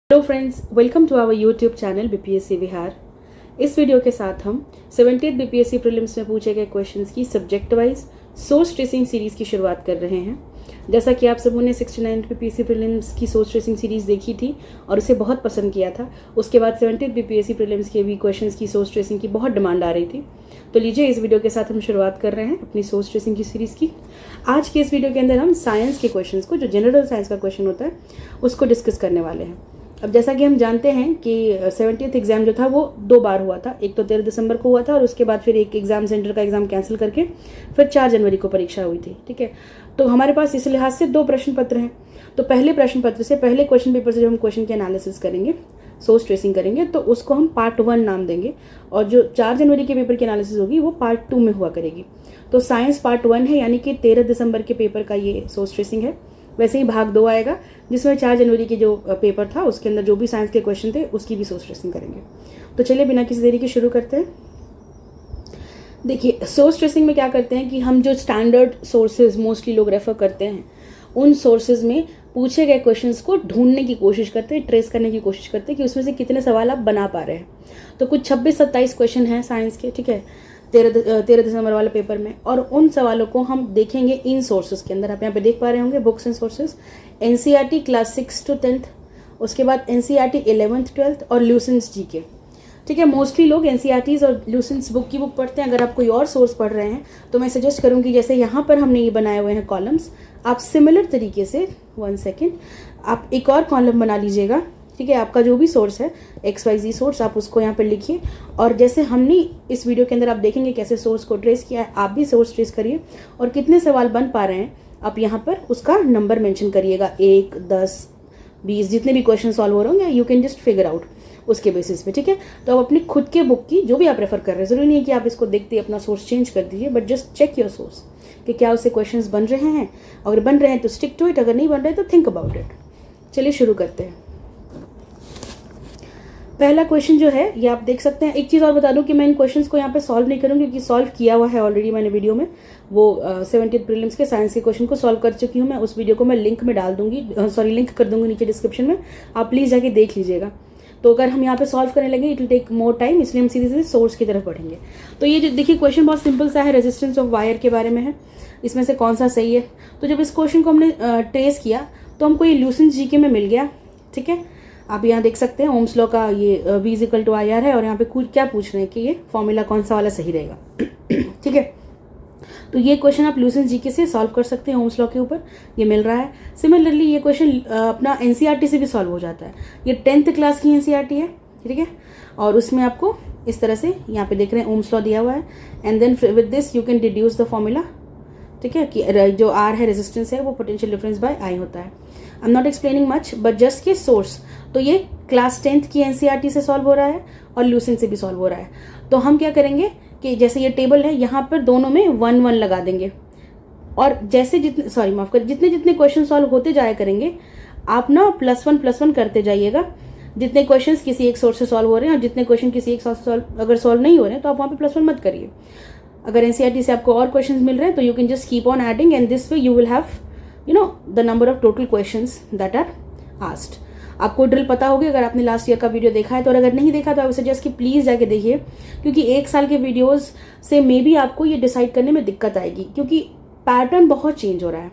Hello friends, welcome to our YouTube channel BPSC Bihar. इस video के साथ हम 70th बीपीएससी प्रीलिम्स में पूछे गए क्वेश्चंस की subject wise source tracing series की शुरुआत कर रहे हैं। जैसा कि आप सबों ने 69th बीपीएससी प्रीलिम्स की सोर्स ट्रेसिंग सीरीज देखी थी और उसे बहुत पसंद किया था। उसके बाद 70th बीपीएससी प्रीलिम्स के भी क्वेश्चंस की सोर्स ट्रेसिंग की बहुत डिमांड आ रही थी। तो लीजिए, इस वीडियो के साथ हम शुरुआत कर रहे हैं अपनी सोर्स ट्रेसिंग की सीरीज की। आज के इस वीडियो के अंदर हम साइंस के क्वेश्चंस को, जो जनरल साइंस का क्वेश्चन होता है, उसको डिस्कस करने वाले हैं। अब जैसा कि हम जानते हैं कि 70th एग्ज़ाम जो था वो 2 बार हुआ था। एक तो 13 दिसंबर को हुआ था और उसके बाद फिर एक एग्ज़ाम सेंटर का एग्ज़ाम कैंसिल करके फिर 4 जनवरी को परीक्षा हुई थी। ठीक है, तो हमारे पास इस लिहाज से 2 प्रश्न पत्र हैं। तो पहले प्रश्न पत्र से, पहले क्वेश्चन पेपर से जब हम क्वेश्चन की एनालिसिस करेंगे, सोर्स ट्रेसिंग करेंगे, तो उसको हम पार्ट 1 नाम देंगे और जो 4 जनवरी के पेपर की एनालिसिस होगी वो पार्ट 2 में हुआ करेगी। तो साइंस पार्ट 1 है, यानी कि 13 दिसंबर के पेपर का ये सोर्स ट्रेसिंग है। वैसे ही भाग 2 आएगा, जिसमें 4 जनवरी के जो पेपर था उसके अंदर जो भी साइंस के क्वेश्चन थे उसकी भी सोर्स ट्रेसिंग करेंगे। तो चलिए बिना किसी देरी के शुरू करते हैं। देखिए, सोर्स ट्रेसिंग में क्या करते हैं कि हम जो स्टैंडर्ड सोर्सेज मोस्टली लोग रेफर करते हैं, उन सोर्सेज में पूछे गए क्वेश्चंस को ढूंढने की कोशिश करते हैं, ट्रेस करने की कोशिश करते हैं कि उसमें से कितने सवाल आप बना पा रहे हैं। तो कुछ 26-27 क्वेश्चन हैं साइंस के, ठीक है, 13 दिसंबर वाले पेपर में, और उन सवालों को हम देखेंगे इन सोर्सेज के अंदर। आप यहाँ पे देख पा रहे होंगे books and sources. NCERT class 6 to 10th, उसके बाद एनसीईआरटी 11th 12th और ल्यूसेंट्स जीके। ठीक है, मोस्टली लोग एनसीईआरटीज और ल्यूसेंट्स बुक की बुक पढ़ते हैं। अगर आप कोई और सोर्स पढ़ रहे हैं तो मैं सजेस्ट करूँगी, जैसे यहाँ पर हमने ये बनाए हुए हैं कॉलम्स, आप सिमिलर तरीके से 1 सेकेंड आप एक और कॉलम बना लीजिएगा। ठीक है, आपका जो भी सोर्स है XYZ सोर्स, आप उसको यहाँ पर लिखिए। और जैसे हमने इस वीडियो के अंदर आप देखेंगे कैसे सोर्स को ट्रेस किया है, आप भी सोर्स ट्रेस करिए और कितने सवाल बन पा रहे हैं आप यहाँ पर उसका नंबर मेंशन करिएगा। 1, 10, 20, जितने भी क्वेश्चन सॉल्व हो रहे होंगे, you can just figure out उसके बेसिस पे। ठीक है, तो आप अपनी खुद के बुक की जो भी आप रेफर कर रहे हैं, जरूरी नहीं है कि आप इसको देखते ही अपना सोर्स चेंज कर दीजिए, but just check your source कि क्या उससे क्वेश्चंस बन रहे हैं। अगर बन रहे हैं तो स्टिक टू इट, अगर नहीं बन रहे तो थिंक अबाउट इट। चलिए शुरू करते हैं। पहला क्वेश्चन जो है ये आप देख सकते हैं। एक चीज़ और बता दूं कि मैं इन क्वेश्चंस को यहाँ पे सॉल्व नहीं करूँगी, क्योंकि सॉल्व किया हुआ है ऑलरेडी मैंने वीडियो में। वो 70th प्रीलिम्स के साइंस के क्वेश्चन को सॉल्व कर चुकी हूँ मैं। उस वीडियो को मैं लिंक में डाल दूंगी, लिंक कर दूंगी नीचे डिस्क्रिप्शन में, आप प्लीज़ जाके देख लीजिएगा। तो अगर हम यहाँ पे सॉल्व करने लगे, it will take more time, इसलिए हम सीधे सीधे सोर्स की तरफ बढ़ेंगे। तो ये जो देखिए क्वेश्चन बहुत सिंपल सा है, रेजिस्टेंस ऑफ वायर के बारे में है। इसमें से कौन सा सही है? तो जब इस क्वेश्चन को हमने ट्रेस किया तो हमको ये ल्यूसेंट्स जीके में मिल गया। ठीक है, आप यहाँ देख सकते हैं ओम्स लॉ का ये V = IR है, और यहाँ पे क्या पूछ रहे हैं कि ये फॉर्मूला कौन सा वाला सही रहेगा। ठीक है, तो ये क्वेश्चन आप ल्यूसेंट्स जीके से सॉल्व कर सकते हैं, ओम्स लॉ के ऊपर ये मिल रहा है। सिमिलरली ये क्वेश्चन अपना एनसीईआरटी से भी सॉल्व हो जाता है। ये 10th क्लास की एनसीईआरटी है, ठीक है, और उसमें आपको इस तरह से यहाँ पे देख रहे हैं ओम्स लॉ दिया हुआ है, and then with this you can deduce the formula. ठीक है, कि जो R है रेजिस्टेंस है, वो पोटेंशियल डिफरेंस बाय I होता है। I am not explaining much, but just के सोर्स, तो ये क्लास 10th की एनसीईआरटी से सॉल्व हो रहा है और ल्यूसेंट से भी सॉल्व हो रहा है। तो हम क्या करेंगे कि जैसे ये टेबल है, यहाँ पर दोनों में 1 1 लगा देंगे, और जैसे जितने जितने क्वेश्चन सॉल्व होते जाया करेंगे, आप ना +1 करते जाइएगा। जितने क्वेश्चंस किसी एक सोर्स से सॉल्व हो रहे हैं और जितने क्वेश्चन किसी एक सोर्स से अगर सॉल्व नहीं हो रहे हैं, तो आप वहाँ पे +1 मत करिए। अगर एनसीईआरटी से आपको और क्वेश्चंस मिल रहे हैं तो you can just keep on adding, and this way you will have the number of total questions that are asked. आपको ड्रिल पता होगी अगर आपने लास्ट ईयर का वीडियो देखा है, तो और अगर नहीं देखा तो आई सजेस्ट कि प्लीज़ जाके देखिए, क्योंकि 1 साल के वीडियोस से मे भी आपको ये डिसाइड करने में दिक्कत आएगी, क्योंकि पैटर्न बहुत चेंज हो रहा है।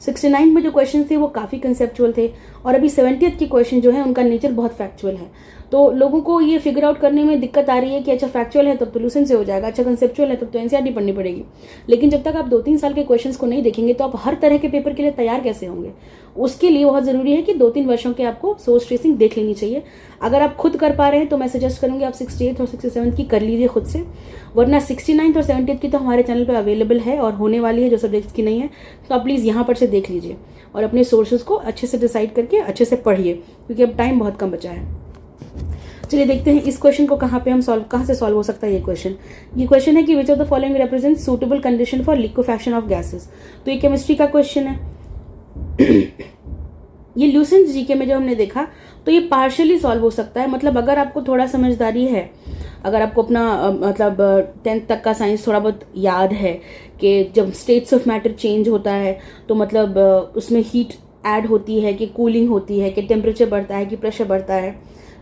69 में जो क्वेश्चन थे वो काफ़ी कंसेप्चुअल थे, और अभी 70th के क्वेश्चन जो है उनका नेचर बहुत फैक्चुअल है। तो लोगों को ये फिगर आउट करने में दिक्कत आ रही है कि अच्छा फैक्चुअल है तब तो ल्यूसेंट से हो जाएगा, अच्छा कंसेप्चुअल है तब तो एनसीईआरटी पढ़नी पड़ेगी। लेकिन जब तक आप 2-3 साल के क्वेश्चंस को नहीं देखेंगे तो आप हर तरह के पेपर के लिए तैयार कैसे होंगे? उसके लिए बहुत ज़रूरी है कि 2-3 वर्षों के आपको सोर्स ट्रेसिंग देख लेनी चाहिए। अगर आप खुद कर पा रहे हैं तो मैं सजेस्ट करूँगी आप 68th और 67th की कर लीजिए खुद से, वरना 69th और 70th की तो हमारे चैनल पर अवेलेबल है और होने वाली है, जो सब्जेक्ट्स की नहीं है। तो आप प्लीज़ यहाँ पर से देख लीजिए और अपने सोर्सेज को अच्छे से डिसाइड करके अच्छे से पढ़िए, क्योंकि अब टाइम बहुत कम बचा है। चलिए देखते हैं इस क्वेश्चन को कहाँ से सॉल्व हो सकता है। ये क्वेश्चन है कि which of the following represent suitable condition for liquefaction of gases. तो ये केमिस्ट्री का क्वेश्चन है। ये ल्यूसेंट्स जीके में जो हमने देखा, तो ये पार्शियली सॉल्व हो सकता है। मतलब अगर आपको थोड़ा समझदारी है, अगर आपको अपना 10th तक का साइंस थोड़ा बहुत याद है कि जब स्टेट्स ऑफ मैटर चेंज होता है तो मतलब उसमें हीट ऐड होती है, कि कूलिंग होती है, कि टेम्परेचर बढ़ता है, कि प्रेशर बढ़ता है,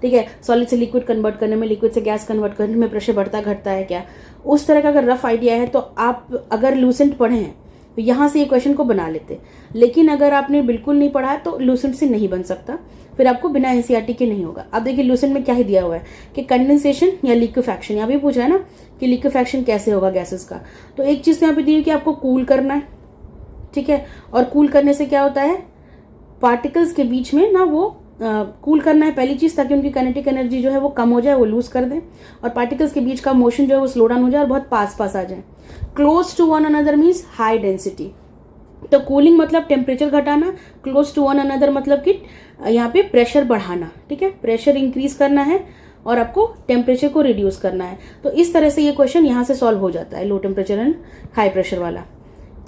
ठीक है, सॉलिड से लिक्विड कन्वर्ट करने में, लिक्विड से गैस कन्वर्ट करने में प्रेशर बढ़ता घटता है क्या, उस तरह का अगर रफ आइडिया है तो आप अगर लूसेंट पढ़े हैं तो यहाँ से ये क्वेश्चन को बना लेते। लेकिन अगर आपने बिल्कुल नहीं पढ़ा है तो लूसेंट से नहीं बन सकता, फिर आपको बिना एनसीईआरटी के नहीं होगा। अब देखिए लूसेंट में क्या ही दिया हुआ है कि कंडेंसेशन या लिक्विफैक्शन, यहाँ भी पूछा है ना कि लिक्विफैक्शन कैसे होगा गैसेस का। तो एक चीज़ यहाँ पे दी है कि आपको कूल करना है, ठीक है, और कूल करने से क्या होता है, पार्टिकल्स के बीच में ना वो कूल करना है पहली चीज़, ताकि उनकी काइनेटिक एनर्जी जो है वो कम हो जाए, वो लूज कर दें, और पार्टिकल्स के बीच का मोशन जो है वो स्लो डाउन हो जाए और बहुत पास पास आ जाए। Close to one another means high density. तो कूलिंग मतलब टेम्परेचर घटाना, क्लोज टू वन अनदर मतलब कि यहाँ पे प्रेशर बढ़ाना, ठीक है, प्रेशर इंक्रीज करना है और आपको टेम्परेचर को रिड्यूस करना है। तो इस तरह से ये क्वेश्चन यहाँ से सॉल्व हो जाता है, low temperature and high pressure वाला,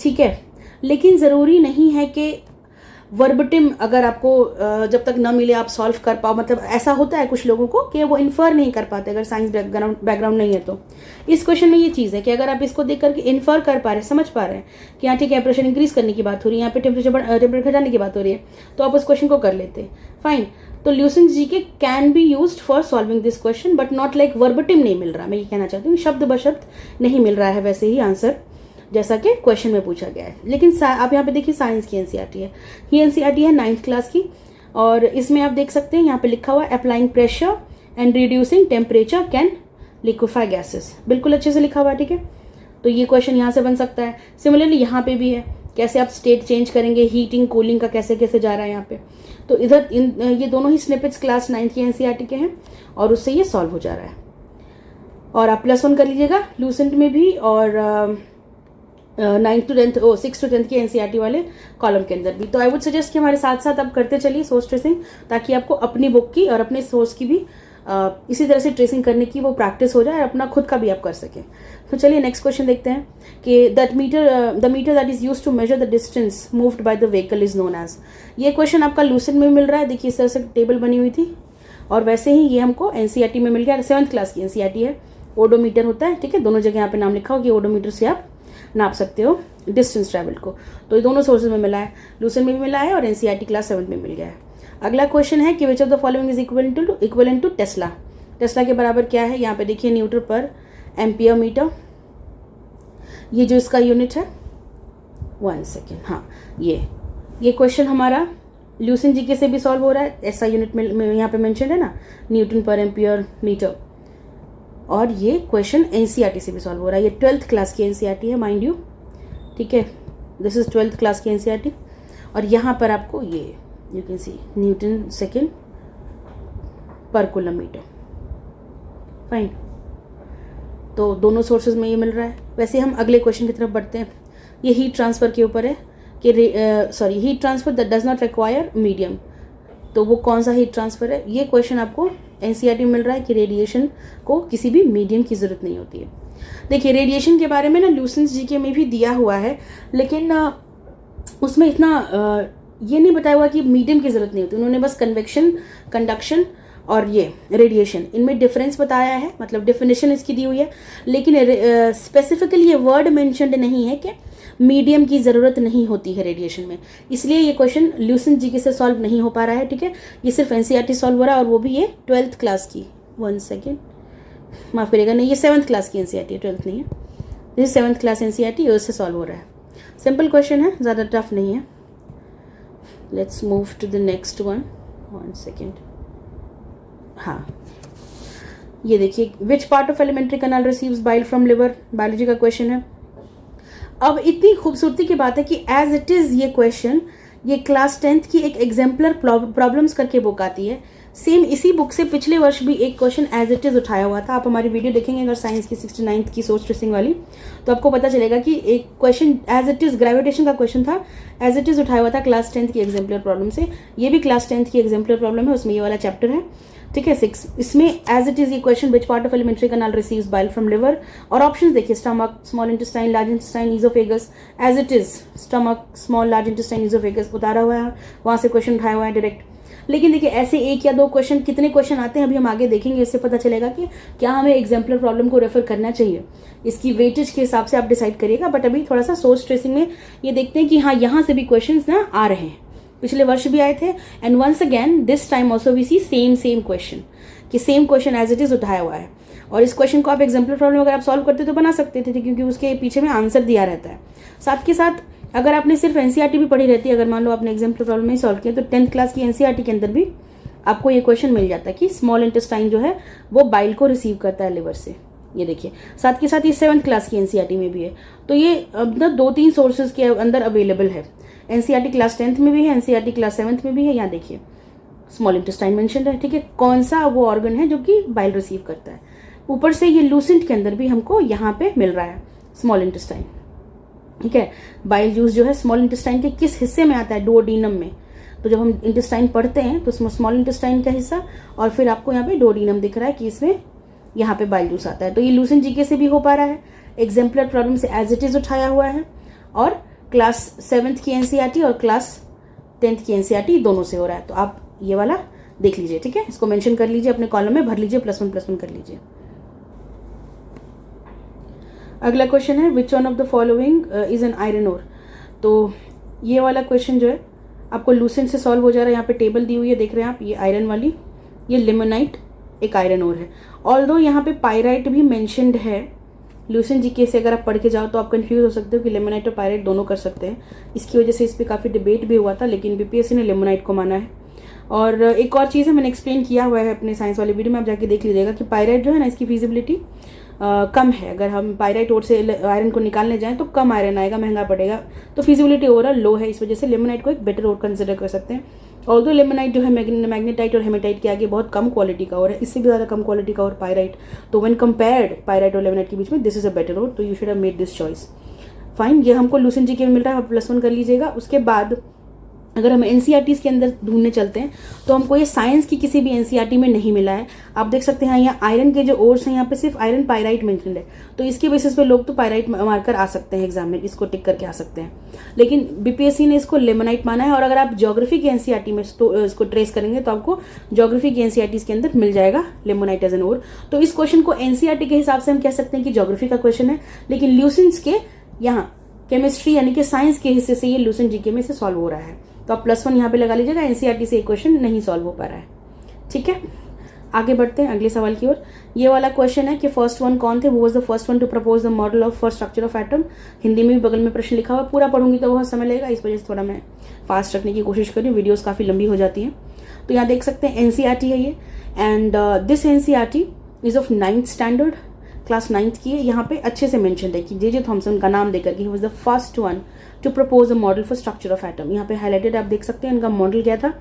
ठीक है। लेकिन ज़रूरी नहीं है कि वर्बटिम अगर आपको जब तक न मिले आप सॉल्व कर पाओ, मतलब ऐसा होता है कुछ लोगों को कि वो इन्फर नहीं कर पाते अगर साइंस बैकग्राउंड नहीं है। तो इस क्वेश्चन में ये चीज़ है कि अगर आप इसको देख करके इन्फर कर पा रहे हैं, समझ पा रहे हैं कि हाँ ठीक है प्रेशर इंक्रीज करने की बात हो रही है, यहाँ पे टेम्परेचर घटाने की बात हो रही है, तो आप उस क्वेश्चन को कर लेते, फाइन। तो Lucent GK can be used for solving this question, but not like verbatim नहीं मिल रहा, मैं ये कहना चाहती हूँ, शब्द बशब्द नहीं मिल रहा है वैसे ही आंसर जैसा कि क्वेश्चन में पूछा गया है। लेकिन आप यहाँ पे देखिए साइंस की एनसीईआरटी है, ये एनसीईआरटी है 9th क्लास की, और इसमें आप देख सकते हैं यहाँ पे लिखा हुआ है applying pressure and reducing temperature can liquefy gases, बिल्कुल अच्छे से लिखा हुआ है, ठीक है। तो ये क्वेश्चन यहाँ से बन सकता है। सिमिलरली यहाँ पे भी है, कैसे आप स्टेट चेंज करेंगे, हीटिंग कूलिंग का कैसे कैसे जा रहा है यहाँ पे। तो इधर ये दोनों ही स्निपेट्स क्लास 9th की एनसीईआरटी के हैं और उससे ये सॉल्व हो जा रहा है। और आप +1 कर लीजिएगा लूसेंट में भी और 9th to 10th 6th to 10th की एनसीईआरटी वाले कॉलम के अंदर भी। तो आई वुड सजेस्ट कि हमारे साथ साथ आप करते चलिए सोर्स ट्रेसिंग, ताकि आपको अपनी बुक की और अपने सोर्स की भी इसी तरह से ट्रेसिंग करने की वो प्रैक्टिस हो जाए, अपना खुद का भी आप कर सकें। तो चलिए नेक्स्ट क्वेश्चन देखते हैं कि the meter that is used to measure the distance moved by the vehicle is known as. ये क्वेश्चन आपका लूसेंट में मिल रहा है, देखिए इस तरह से टेबल बनी हुई थी, और वैसे ही ये हमको एनसीईआरटी में मिल गया, 7th क्लास की एनसीईआरटी है। ओडोमीटर होता है, ठीक है, दोनों जगह यहाँ पे नाम लिखा हो कि ओडोमीटर से आप नाप सकते हो डिस्टेंस ट्रैवल को। तो ये दोनों सोर्सेज में मिला है, लूसेंट में भी मिला है और एनसीईआरटी क्लास 7 में मिल गया है। अगला क्वेश्चन है कि which of the following is equivalent to tesla. Tesla के बराबर क्या है, यहाँ पे देखिए न्यूटन पर एम्पियर मीटर, ये जो इसका यूनिट है 1 सेकेंड, हाँ ये क्वेश्चन हमारा लूसेंट जीके से भी सॉल्व हो रहा है, ऐसा यूनिट में यहाँ पे मेंशन है ना, न्यूटन पर एम्पियर मीटर। और ये क्वेश्चन एनसीईआरटी से भी सॉल्व हो रहा है, ये 12th क्लास की एनसीईआरटी है माइंड यू, ठीक है, दिस इज 12th क्लास की एनसीईआरटी। और यहाँ पर आपको ये you can see Newton second पर कूलम मीटर, फाइन। तो दोनों सोर्सेज में ये मिल रहा है। वैसे हम अगले क्वेश्चन की तरफ बढ़ते हैं, ये हीट ट्रांसफ़र के ऊपर है कि heat transfer that does not require medium. तो वो कौन सा हीट ट्रांसफ़र है, ये क्वेश्चन आपको एनसीईआरटी में मिल रहा है कि रेडिएशन को किसी भी मीडियम की ज़रूरत नहीं होती है। देखिए रेडिएशन के बारे में ना लूसेंट जीके में भी दिया हुआ है, लेकिन उसमें इतना ये नहीं बताया हुआ कि मीडियम की ज़रूरत नहीं होती। उन्होंने बस कन्वेक्शन, कंडक्शन और ये रेडिएशन, इनमें डिफरेंस बताया है, मतलब डेफिनेशन इसकी दी हुई है, लेकिन स्पेसिफिकली ये वर्ड मेंशन्ड नहीं है कि मीडियम की ज़रूरत नहीं होती है रेडिएशन में। इसलिए ये क्वेश्चन लूसेंट जीके से सॉल्व नहीं हो पा रहा है, ठीक है, ये सिर्फ एनसीईआरटी सॉल्व हो रहा है, और वो भी ये 12th क्लास की, 1 सेकेंड माफ़ करिएगा, नहीं ये 7th क्लास की एनसीईआरटी है, 12th नहीं है, ये 7th क्लास एनसीईआरटी उससे सॉल्व हो रहा है। सिंपल क्वेश्चन है, ज़्यादा टफ नहीं है। Let's move to the next one, 1 second, हाँ ये देखिए which part of elementary canal receives bile from liver, biology का क्वेश्चन है। अब इतनी खूबसूरती की बात है कि एज इट इज़ ये क्वेश्चन, ये क्लास 10th की एक एग्जाम्पलर प्रॉब्लम्स करके बुक आती है, सेम इसी बुक से पिछले वर्ष भी एक क्वेश्चन एज इट इज़ उठाया हुआ था। आप हमारी वीडियो देखेंगे अगर साइंस की 69th की सोर्स ट्रेसिंग वाली, तो आपको पता चलेगा कि एक question as it is gravitation का क्वेश्चन था, एज इट इज़ उठाया हुआ था क्लास 10th की एग्जाम्पलर प्रॉब्लम से। ये भी क्लास 10th की एग्जाम्पलर प्रॉब्लम है, उसमें ये वाला चैप्टर है, ठीक है 6। इसमें एज इट इज ये question which part of elementary canal receives bile from liver, और ऑप्शंस देखिए stomach, small intestine, large intestine, oesophagus. As it is stomach, small, large intestine, oesophagus उतारा हुआ है, वहाँ से क्वेश्चन उठाया हुआ है डायरेक्ट। लेकिन देखिए ऐसे 1 या 2 क्वेश्चन, कितने क्वेश्चन आते हैं अभी हम आगे देखेंगे, इससे पता चलेगा कि क्या हमें एग्जाम्पलर प्रॉब्लम को रेफर करना चाहिए। इसकी वेटेज के हिसाब से आप डिसाइड करिएगा, बट अभी थोड़ा सा सोर्स ट्रेसिंग में ये देखते हैं कि हाँ यहाँ से भी क्वेश्चन ना आ रहे हैं, पिछले वर्ष भी आए थे। And once again this time also we see same question, कि same question as it is उठाया हुआ है। और इस क्वेश्चन को आप एग्जाम्पल प्रॉब्लम अगर आप सॉल्व करते तो बना सकते थे, क्योंकि उसके पीछे में आंसर दिया रहता है। साथ के साथ अगर आपने सिर्फ एनसीईआरटी भी पढ़ी रहती है, अगर मान लो आपने एग्जाम्पल प्रॉब्लम नहीं सॉल्व किया, तो 10th क्लास की एनसीईआरटी के अंदर भी आपको ये क्वेश्चन मिल जाता है कि स्मॉल इंटेस्टाइन जो है वो बाइल को रिसीव करता है लिवर से। ये देखिए, साथ के साथ ये 7th क्लास की एनसीईआरटी में भी है। तो ये अब ना 2-3 सोर्सेज के अंदर अवेलेबल है। एनसीईआरटी क्लास 10th में भी है, एनसीईआरटी क्लास 7th में भी है। यहाँ देखिए स्मॉल इंटेस्टाइन मेंशन्ड है, ठीक है, कौन सा वो ऑर्गन है जो कि बाइल रिसीव करता है। ऊपर से ये लूसेंट के अंदर भी हमको यहाँ पे मिल रहा है स्मॉल इंटेस्टाइन, ठीक है। बाइल जूस जो है स्मॉल इंटेस्टाइन के किस हिस्से में आता है? डुओडीनम में। तो जब हम इंटेस्टाइन पढ़ते हैं तो स्मॉल इंटेस्टाइन का हिस्सा, और फिर आपको यहाँ पे डुओडीनम दिख रहा है कि इसमें यहाँ पे बाइल जूस आता है। तो ये लूसेंट जीके से भी हो पा रहा है, एग्जाम्पलर प्रॉब्लम से एज इट इज उठाया हुआ है, और क्लास 7th की एनसीईआरटी और क्लास 10th की एनसीईआरटी दोनों से हो रहा है। तो आप ये वाला देख लीजिए, ठीक है, इसको मेंशन कर लीजिए, अपने कॉलम में भर लीजिए, +1 कर लीजिए। अगला क्वेश्चन है which one of the following is an iron ore. तो ये वाला क्वेश्चन जो है आपको लूसेंट से सॉल्व हो जा रहा है। यहाँ पे टेबल दी हुई है, देख रहे हैं आप, ये आयरन वाली, ये लिमोनाइट एक आयरन ओर है। ऑल्दो यहाँ पे पायराइट भी मेंशन्ड है। लूसेंट जीके से अगर आप पढ़ के जाओ तो आप कंफ्यूज हो सकते हो कि लिमोनाइट और पायराइट दोनों कर सकते हैं। इसकी वजह से इस पर काफ़ी डिबेट भी हुआ था, लेकिन बीपीएससी ने लिमोनाइट को माना है। और एक और चीज़ है, मैंने एक्सप्लेन किया हुआ है अपने साइंस वाले वीडियो में, आप जाके देख लीजिएगा कि पायराइट जो है ना, इसकी फिजिबिलिटी कम है। अगर हम पायराइट ओर से आयरन को निकालने जाएं तो कम आयरन आएगा, महंगा पड़ेगा, तो फिजिबिलिटी ओवरऑल लो है। इस वजह से लिमोनाइट को एक बेटर ओर कंसिडर कर सकते हैं। ऑल्दो लिमोनाइट जो है मैग्नेटाइट और हेमेटाइट के आगे बहुत कम क्वालिटी का ओर है, इससे भी ज़्यादा कम क्वालिटी का और पायराइट। तो व्हेन कंपेयर्ड पायराइट और लिमोनाइट के बीच में दिस इज अ बेटर ओर, तो you should have made this choice. Fine, ये हमको लूसेंट जीके में मिल रहा है, आप +1 कर लीजिएगा। उसके बाद अगर हम एनसीईआरटीज़ के अंदर ढूंढने चलते हैं तो हमको ये साइंस की किसी भी एनसीईआरटी में नहीं मिला है। आप देख सकते हैं यहाँ आयरन के जो ओर्स हैं, यहाँ पे सिर्फ आयरन पायराइट मेंशन्ड है। तो इसके बेसिस पे लोग तो पायराइट मारकर आ सकते हैं एग्जाम में, इसको टिक करके आ सकते हैं, लेकिन बीपीएससी ने इसको लेमोनाइट माना है। और अगर आप ज्योग्राफी की एनसीईआरटी में इसको ट्रेस करेंगे तो आपको ज्योग्राफी की एनसीईआरटीज़ के अंदर मिल जाएगा लेमोनाइट एज एन ओर। तो इस क्वेश्चन को एनसीईआरटी के हिसाब से हम कह सकते हैं कि ज्योग्राफी का क्वेश्चन है, लेकिन लूसेंट्स के यहाँ केमिस्ट्री यानी कि साइंस के हिस्से से ये लूसेंट जीके में से सॉल्व हो रहा है। तो आप +1 यहाँ पे लगा लीजिएगा, एनसीईआरटी से एक क्वेश्चन नहीं सॉल्व हो पा रहा है, ठीक है। आगे बढ़ते हैं अगले सवाल की ओर। ये वाला क्वेश्चन है कि फर्स्ट वन कौन थे, वो was the first one two propose the model of first structure of atom. Hindi में भी बगल में प्रश्न लिखा हुआ, पूरा पढ़ूंगी तो बहुत समय लगेगा, इस वजह से थोड़ा मैं फास्ट रखने की कोशिश कर रही हूँ, वीडियोस काफ़ी लंबी हो जाती हैं। तो यहाँ देख सकते हैं एनसीईआरटी है ये, and this NCERT is of 9th standard, class 9th की है। यहाँ पे अच्छे से मेंशन है कि जे थॉमसन का नाम देकर के he was the first one two propose a model for structure of atom. यहाँ पे हाईलाइटेड आप देख सकते हैं, इनका मॉडल क्या था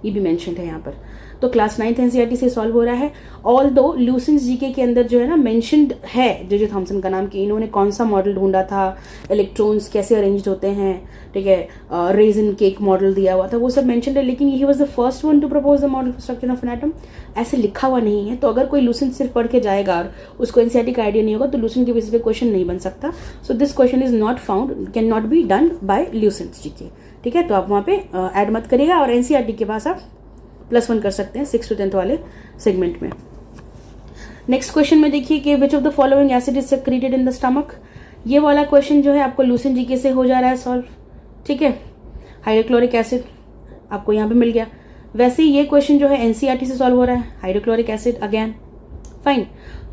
ये भी मेंशन है यहाँ पर। तो क्लास 9th एनसीईआरटी से सॉल्व हो रहा है। ऑल्दो लूसेंट जीके के अंदर जो है ना मेंशन्ड है जे थॉमसन का नाम, कि इन्होंने कौन सा मॉडल ढूंढा था, इलेक्ट्रॉन्स कैसे अरेंज होते हैं, ठीक है, रेजिन केक मॉडल दिया हुआ था, वो सब मेंशन्ड है। लेकिन he was the first one two propose the model for structure of an atom, ऐसे लिखा हुआ नहीं है। तो अगर कोई लूसेंट सिर्फ पढ़ के जाएगा और उसको एनसीईआरटी का आइडिया नहीं होगा तो लूसेंट के बेसिस पे क्वेश्चन नहीं बन सकता। So this question is not found, can not be done by Lucent GK, ठीक है। तो आप वहाँ पे ऐड मत करिएगा, और एनसीईआरटी के पास आप +1 कर सकते हैं 6th to 10th वाले सेगमेंट में। नेक्स्ट क्वेश्चन में देखिए कि which of the following acid is secreted in the stomach. ये वाला क्वेश्चन जो है आपको लूसेंट जीके से हो जा रहा है सॉल्व, ठीक है। हाइड्रोक्लोरिक एसिड आपको यहाँ पे मिल गया। वैसे ही ये क्वेश्चन जो है एनसीईआरटी से सॉल्व हो रहा है, हाइड्रोक्लोरिक एसिड अगेन, फाइन।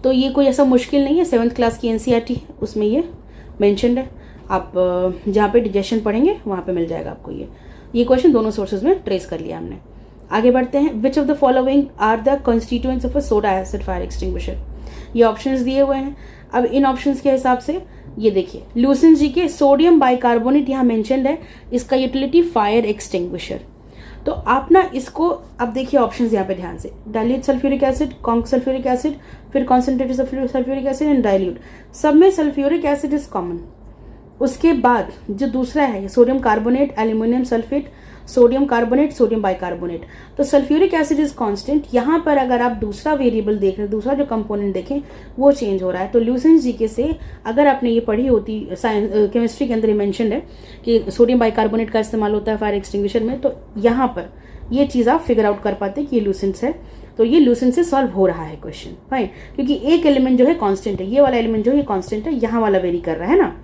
तो ये कोई ऐसा मुश्किल नहीं है, 7th क्लास की एनसीईआरटी उसमें ये मेंशन्ड है। आप जहाँ पे डिजेशन पढ़ेंगे वहाँ पे मिल जाएगा आपको ये क्वेश्चन दोनों सोर्सेज में ट्रेस कर लिया हमने। आगे बढ़ते हैं। Which of the following are the constituents of a soda acid fire extinguisher. ये ऑप्शंस दिए हुए हैं। अब इन ऑप्शंस के हिसाब से ये देखिए, लूसेंट जीके सोडियम बाइकार्बोनेट यहाँ मेंशन्ड है, इसका यूटिलिटी फायर एक्सटिंग्विशर। तो आप ना इसको अब देखिए ऑप्शंस यहाँ पे ध्यान से, dilute sulphuric acid, conc sulphuric acid, फिर concentrated sulphuric acid and dilute, सब में सल्फ्यूरिक एसिड इज कॉमन। उसके बाद जो दूसरा है sodium carbonate, aluminium sulphate, sodium carbonate, sodium bicarbonate, तो सल्फ्यूरिक एसिड इज कांस्टेंट। यहाँ पर अगर आप दूसरा वेरिएबल देख रहे हैं, दूसरा जो कंपोनेंट देखें वो चेंज हो रहा है। तो लूसेंट जीके से अगर आपने ये पढ़ी होती, साइंस केमिस्ट्री के अंदर ये मेंशन है कि सोडियम बाइकार्बोनेट का इस्तेमाल होता है फायर एक्सटिंग्विशर में, तो यहाँ पर ये चीज़ आप फिगर आउट कर पाते कि ये लूसेंट है। तो ये लूसेंट से सॉल्व हो रहा है क्वेश्चन, फाइन, क्योंकि एक एलिमेंट जो है कांस्टेंट है, ये वाला एलिमेंट जो है कांस्टेंट है, यहाँ वाला वेरी कर रहा है ना,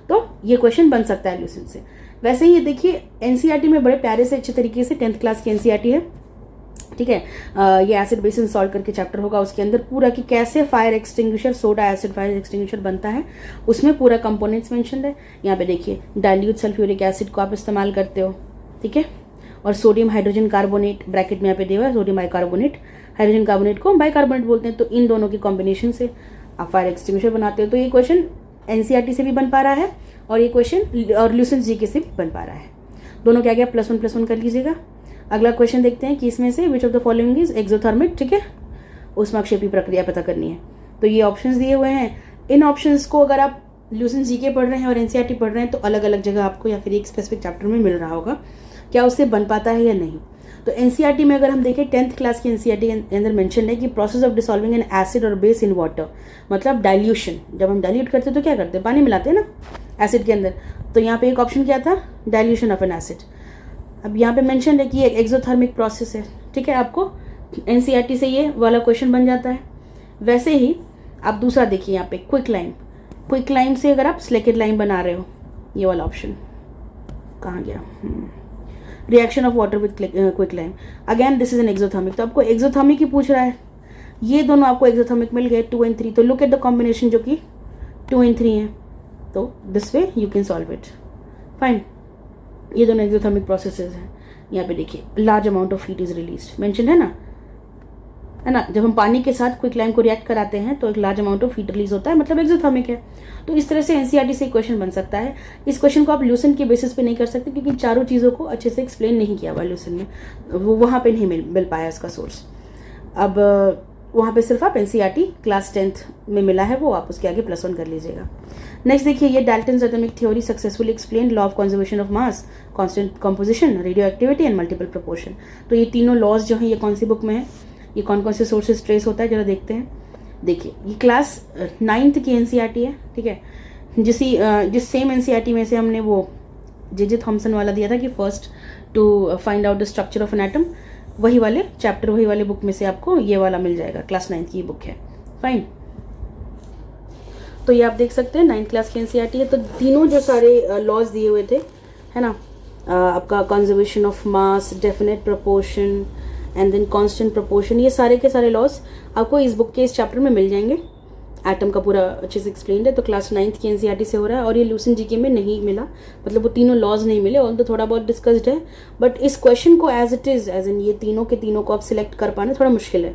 तो ये क्वेश्चन बन सकता है लूसेंट से। वैसे ही ये देखिए एनसीईआरटी में बड़े प्यारे से अच्छे तरीके से 10th क्लास की एनसीईआरटी है, ठीक है। ये एसिड बेसिन सॉल्व करके चैप्टर होगा, उसके अंदर पूरा कि कैसे fire extinguisher, soda acid fire extinguisher बनता है, उसमें पूरा कंपोनेंट्स मेंशन है। यहाँ पे देखिए डाइल्यूट सल्फ्यूरिक एसिड को आप इस्तेमाल करते हो, ठीक है, और सोडियम हाइड्रोजन कार्बोनेट ब्रैकेट में यहाँ पे दिया हुआ है, सोडियम बाइकार्बोनेट, हाइड्रोजन कार्बोनेट को बाइकार्बोनेट बोलते हैं, तो इन दोनों के कॉम्बिनेशन से आप फायर एक्सटिंग्विशर बनाते हो। तो ये क्वेश्चन एनसीईआरटी से भी बन पा रहा है और ये क्वेश्चन और ल्यूसेंट जीके से भी बन पा रहा है। दोनों क्या गया +1 कर लीजिएगा। अगला क्वेश्चन देखते हैं कि इसमें से विच of the following is exothermic, ठीक है, ऊष्माक्षेपी प्रक्रिया पता करनी है। तो ये ऑप्शंस दिए हुए हैं, इन ऑप्शंस को अगर आप ल्यूसेंट जीके पढ़ रहे हैं और एनसीईआरटी पढ़ रहे हैं तो अलग अलग जगह आपको या फिर एक स्पेसिफिक चैप्टर में मिल रहा होगा, क्या उससे बन पाता है या नहीं। तो एनसीईआरटी में अगर हम देखें 10th क्लास की एनसीईआरटी के अंदर मेंशन है कि process of dissolving N acid और बेस इन वाटर, मतलब डाइल्यूशन। जब हम डाइल्यूट करते हैं तो क्या करते हैं, पानी मिलाते हैं ना एसिड के अंदर। तो यहाँ पे एक ऑप्शन क्या था, डाइल्यूशन ऑफ एन एसिड। अब यहाँ पे मेंशन है कि ये एक्सोथर्मिक प्रोसेस है, ठीक है, आपको एनसीईआरटी से ये वाला क्वेश्चन बन जाता है। वैसे ही आप दूसरा देखिए यहाँ पे क्विक लाइम से अगर आप स्लेकेट लाइम बना रहे हो, ये वाला ऑप्शन कहाँ गया, reaction of water with quick lime, again this is an exothermic. तो आपको एक्सोथर्मिक ही पूछ रहा है, ये दोनों आपको एक्सोथर्मिक मिल गए 2 and 3। तो लुक एट द कॉम्बिनेशन जो कि 2 and 3 है, तो this way you can solve it, fine. ये दोनों एक्सोथर्मिक प्रोसेसेस हैं। यहाँ पे देखिए large amount of heat is released, mention है ना, जब हम पानी के साथ क्विक लाइम को रिएक्ट कराते हैं तो एक large amount of heat release होता है, मतलब एक्सोथर्मिक है। तो इस तरह से एनसीईआरटी से क्वेश्चन बन सकता है। इस क्वेश्चन को आप ल्यूसेंट के बेसिस पे नहीं कर सकते क्योंकि चारों चीज़ों को अच्छे से एक्सप्लेन नहीं किया हुआ ल्यूसेंट में, वो वहाँ पे नहीं मिल पाया इसका सोर्स। अब वहाँ पे सिर्फ आप एनसीईआरटी क्लास 10th में मिला है, वो आप उसके आगे +1 कर लीजिएगा। नेक्स्ट देखिए, ये Dalton's atomic theory successfully explain law of conservation of mass, constant composition, radio activity and multiple proportion. तो ये तीनों लॉज जो हैं ये कौन सी बुक में है, ये कौन कौन से सोर्सेज ट्रेस होता है जरा देखते हैं। देखिए ये क्लास 9th की एनसीईआरटी है, ठीक है, जिस सेम एनसीईआरटी में से हमने वो जे थॉमसन वाला दिया था कि first to find out the structure of an atom, वही वाले चैप्टर, वही वाले बुक में से आपको ये वाला मिल जाएगा, क्लास 9th की बुक है, फाइन। तो ये आप देख सकते हैं 9th क्लास की एनसीईआरटी है। तो तीनों जो सारे लॉज दिए हुए थे, है ना, आपका conservation of mass, definite proportion and then constant proportion, ये सारे के सारे लॉज आपको इस बुक के इस चैप्टर में मिल जाएंगे। एटम का पूरा अच्छे से एक्सप्लेन्ड है। तो क्लास 9th की एनसीईआरटी से हो रहा है और ये ल्यूसेंट जीके में नहीं मिला, मतलब वो तीनों लॉज नहीं मिले, ऑल तो थोड़ा बहुत डिस्कस्ड है, बट इस क्वेश्चन को as it is, as in ये तीनों के तीनों को आप सिलेक्ट कर पाना थोड़ा मुश्किल है।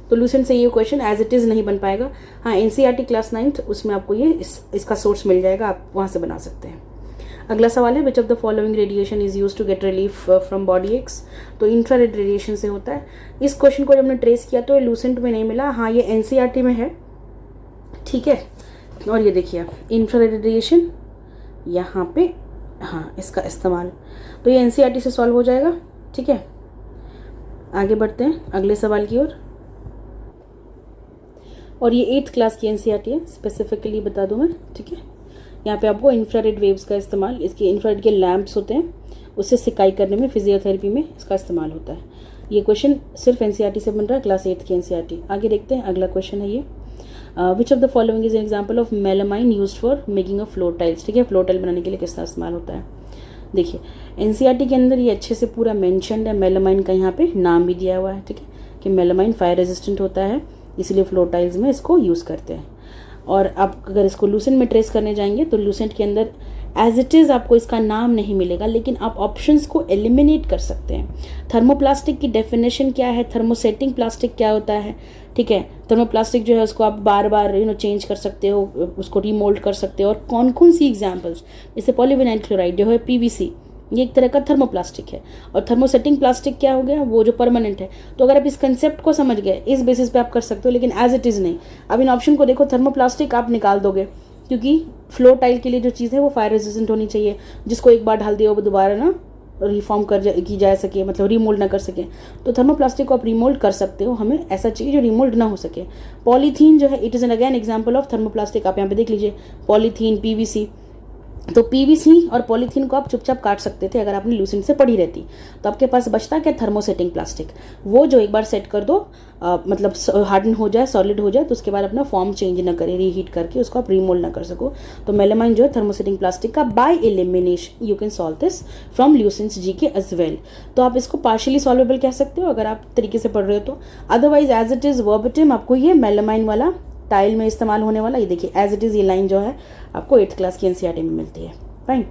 तो ल्यूसेंट से ये क्वेश्चन एज इट इज़ नहीं बन पाएगा। हाँ, एनसीईआरटी क्लास 9th उसमें आपको ये इसका सोर्स मिल जाएगा, आप वहाँ से बना सकते हैं। अगला सवाल है, which of the following radiation is use to get relief from body aches. तो इंफ्रारेड रेडिएशन से होता है। इस क्वेश्चन को जब हमने ट्रेस किया तो ये लूसेंट में नहीं मिला, हाँ ये एनसीईआरटी में है, ठीक है। और ये देखिए इंफ्रारेड रेडिएशन यहाँ पे, हाँ इसका इस्तेमाल, तो ये एनसीईआरटी से सॉल्व हो जाएगा, ठीक है। आगे बढ़ते हैं अगले सवाल की ओर। और ये 8th क्लास की एनसीईआरटी है, स्पेसिफिकली बता दूँ मैं, ठीक है। यहाँ पे आपको इंफ्रारेड वेव्स का इस्तेमाल, इसके इंफ्रारेड के लैंप्स होते हैं, उससे सिकाई करने में, फिजियोथेरेपी में इसका इस्तेमाल होता है। ये क्वेश्चन सिर्फ एनसीईआरटी से बन रहा है, क्लास 8th की एनसीईआरटी। आगे देखते हैं, अगला क्वेश्चन है ये, विच of the following is an example of melamine used for making of floor tiles. ठीक है, फ्लोर टाइल बनाने के लिए किसका इस्तेमाल होता है। देखिए एनसीईआरटी के अंदर ये अच्छे से पूरा मेंशन्ड है, मेलामाइन का यहाँ पे नाम भी दिया हुआ है, ठीक है, कि मेलामाइन फायर रेजिस्टेंट होता है, इसलिए फ्लोर टाइल्स में इसको यूज़ करते हैं। और आप अगर इसको लूसेंट में ट्रेस करने जाएंगे तो लूसेंट के अंदर एज इट इज़ आपको इसका नाम नहीं मिलेगा, लेकिन आप ऑप्शंस को एलिमिनेट कर सकते हैं। थर्मोप्लास्टिक की डेफिनेशन क्या है, थर्मोसेटिंग प्लास्टिक क्या होता है, ठीक है। थर्मोप्लास्टिक जो है उसको आप बार बार चेंज कर सकते हो, उसको रीमोल्ड कर सकते हो। और कौन कौन सी एग्जाम्पल्स, जैसे पॉलीविनाइल क्लोराइड जो है पीवीसी, ये एक तरह का थर्मोप्लास्टिक है। और थर्मोसेटिंग प्लास्टिक क्या हो गया, वो जो परमानेंट है। तो अगर आप इस कंसेप्ट को समझ गए, इस बेसिस पे आप कर सकते हो, लेकिन एज इट इज़ नहीं। अब इन ऑप्शन को देखो, थर्मोप्लास्टिक आप निकाल दोगे, क्योंकि फ्लोर टाइल के लिए जो चीज़ है वो फायर रेजिस्टेंट होनी चाहिए, जिसको एक बार डाल दिया वो दोबारा ना रिफॉर्म की जा सके, मतलब रीमोल्ड ना कर सके। तो थर्मोप्लास्टिक को आप रीमोल्ड कर सकते हो, हमें ऐसा चाहिए जो रीमोल्ड ना हो सके। पॉलीथीन जो है, it is an again example of thermoplastic. आप यहाँ पे देख लीजिए, पॉलीथीन, पीवीसी, तो पीवीसी और पॉलीथीन को आप चुपचाप काट सकते थे अगर आपने लूसेंट से पढ़ी रहती। तो आपके पास बचता क्या, थर्मोसेटिंग प्लास्टिक, वो जो एक बार सेट कर दो मतलब हार्डन हो जाए, सॉलिड हो जाए, तो उसके बाद अपना फॉर्म चेंज ना करे, रीहीट करके उसको आप रीमोल्ड ना कर सको। तो मेलामाइन जो है थर्मोसेटिंग प्लास्टिक का, by elimination you can solve this from Lucent's G K as well. तो आप इसको पार्शियली सॉल्वेबल कह सकते हो अगर आप तरीके से पढ़ रहे हो तो। Otherwise as it is verbatim आपको ये मेलामाइन वाला टाइल में इस्तेमाल होने वाला, ये देखिए एज इट इज ये लाइन जो है आपको 8th क्लास की एनसीईआरटी में मिलती है। Fine,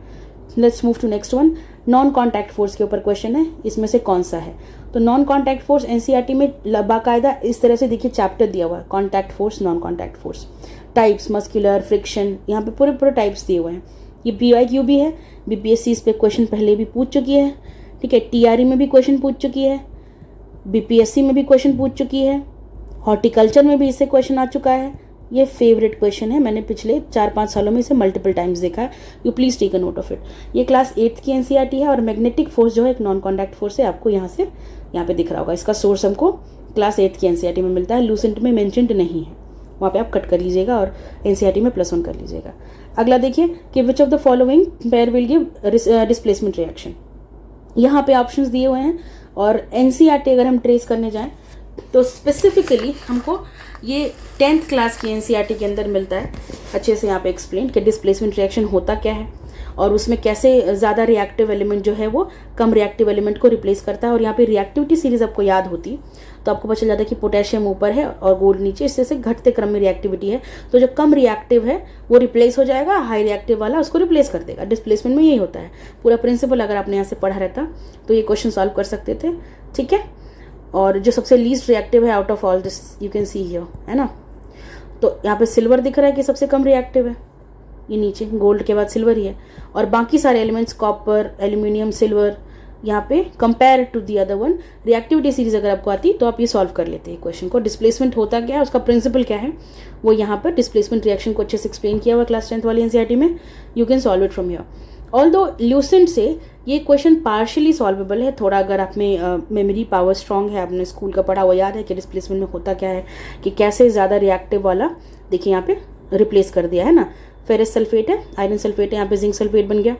let's move to next one. Non contact force के ऊपर क्वेश्चन है, इसमें से कौन सा है। तो नॉन कॉन्टैक्ट फोर्स एनसीईआरटी में बाकायदा इस तरह से देखिए चैप्टर दिया हुआ है, contact force, non contact force, types, muscular, friction, यहाँ पे पूरे टाइप्स दिए हुए हैं। ये पीवाईक्यू भी है, बीपीएससी इस पे क्वेश्चन पहले भी पूछ चुकी है, ठीक है, टीआरई में भी क्वेश्चन पूछ चुकी है, बीपीएससी में भी क्वेश्चन पूछ चुकी है, हॉर्टिकल्चर में भी इससे क्वेश्चन आ चुका है। ये फेवरेट क्वेश्चन है, मैंने पिछले 4-5 सालों में इसे मल्टीपल टाइम्स देखा है। You please take a note of it. ये क्लास 8th की एनसीईआरटी है और मैग्नेटिक फोर्स जो है एक नॉन कॉन्टैक्ट फोर्स है, आपको यहाँ पे दिख रहा होगा। इसका सोर्स हमको क्लास 8th की एनसीईआरटी में मिलता है, लूसेंट में मेंशन्ड नहीं है, वहाँ पे आप कट कर लीजिएगा और एनसीईआरटी में +1 कर लीजिएगा। अगला देखिए कि which of the following pair will give displacement reaction. यहाँ पे ऑप्शंस दिए हुए हैं और एनसीईआरटी अगर हम ट्रेस करने जाएं तो स्पेसिफिकली हमको ये 10th क्लास की एनसीईआरटी के अंदर मिलता है। अच्छे से यहाँ पे एक्सप्लेन कि डिस्प्लेसमेंट रिएक्शन होता क्या है और उसमें कैसे ज़्यादा रिएक्टिव एलिमेंट जो है वो कम रिएक्टिव एलिमेंट को रिप्लेस करता है। और यहाँ पे रिएक्टिविटी सीरीज आपको याद होती तो आपको पता चल जाता है कि पोटेशियम ऊपर है और गोल्ड नीचे, इससे से घटते क्रम में रिएक्टिविटी है। तो जो कम रिएक्टिव है वो रिप्लेस हो जाएगा, हाई रिएक्टिव वाला उसको रिप्लेस कर देगा। डिस्प्लेसमेंट में यही होता है पूरा प्रिंसिपल। अगर आपने यहाँ से पढ़ा रहता तो ये क्वेश्चन सॉल्व कर सकते थे, ठीक है। और जो सबसे लीस्ट रिएक्टिव है out of all this you can see here, है ना। तो यहाँ पे सिल्वर दिख रहा है कि सबसे कम रिएक्टिव है, ये नीचे गोल्ड के बाद सिल्वर ही है। और बाकी सारे एलिमेंट्स कॉपर, एल्यूमिनियम, सिल्वर, यहाँ पे compare to the other one reactivity series अगर आपको आती तो आप ये सॉल्व कर लेते हैं क्वेश्चन को। डिस्प्लेसमेंट होता क्या है, उसका प्रिंसिपल क्या है, वो यहाँ पर डिस्प्लेसमेंट रिएक्शन को अच्छे से एक्सप्लेन किया हुआ क्लास 10th वाली एनसीईआरटी में। You can solve it from here. Although Lucent से ये क्वेश्चन पार्शियली सॉल्वेबल है, थोड़ा अगर आप में मेमोरी पावर स्ट्रांग है, आपने स्कूल का पढ़ा हुआ याद है कि डिस्प्लेसमेंट में होता क्या है, कि कैसे ज़्यादा रिएक्टिव वाला देखिए यहाँ पे रिप्लेस कर दिया है ना। फेरस सल्फेट है, आयरन सल्फेट है, यहाँ पे जिंक सल्फेट बन गया,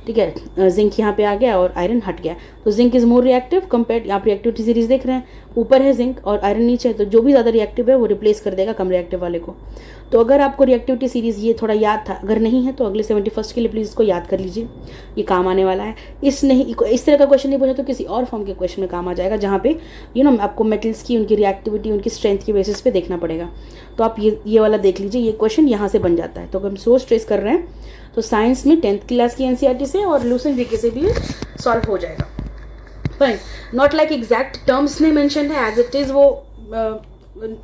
ठीक है, जिंक यहाँ पे आ गया और आयरन हट गया। तो zinc is more reactive compare, यहाँ पे रिएक्टिविटी सीरीज देख रहे हैं, ऊपर है जिंक और आयरन नीचे है, तो जो भी ज़्यादा रिएक्टिव है वो रिप्लेस कर देगा कम रिएक्टिव वाले को। तो अगर आपको रिएक्टिविटी सीरीज ये थोड़ा याद था, अगर नहीं है तो अगले 71st के लिए प्लीज़ इसको याद कर लीजिए, ये काम आने वाला है। इस तरह का क्वेश्चन नहीं पूछा तो किसी और फॉर्म के क्वेश्चन में काम आ जाएगा, जहाँ पे आपको मेटल्स की उनकी रिएक्टिविटी उनकी स्ट्रेंथ की बेसिस पे देखना पड़ेगा। तो आप ये वाला देख लीजिए, ये क्वेश्चन यहाँ से बन जाता है। तो अगर हम सोर्स ट्रेस कर रहे हैं तो साइंस में 10th क्लास की एनसीईआरटी से और लूसेंट जीके से भी सॉल्व हो जाएगा। Fine, not like exact terms में मेंशन है, एज इट इज़ वो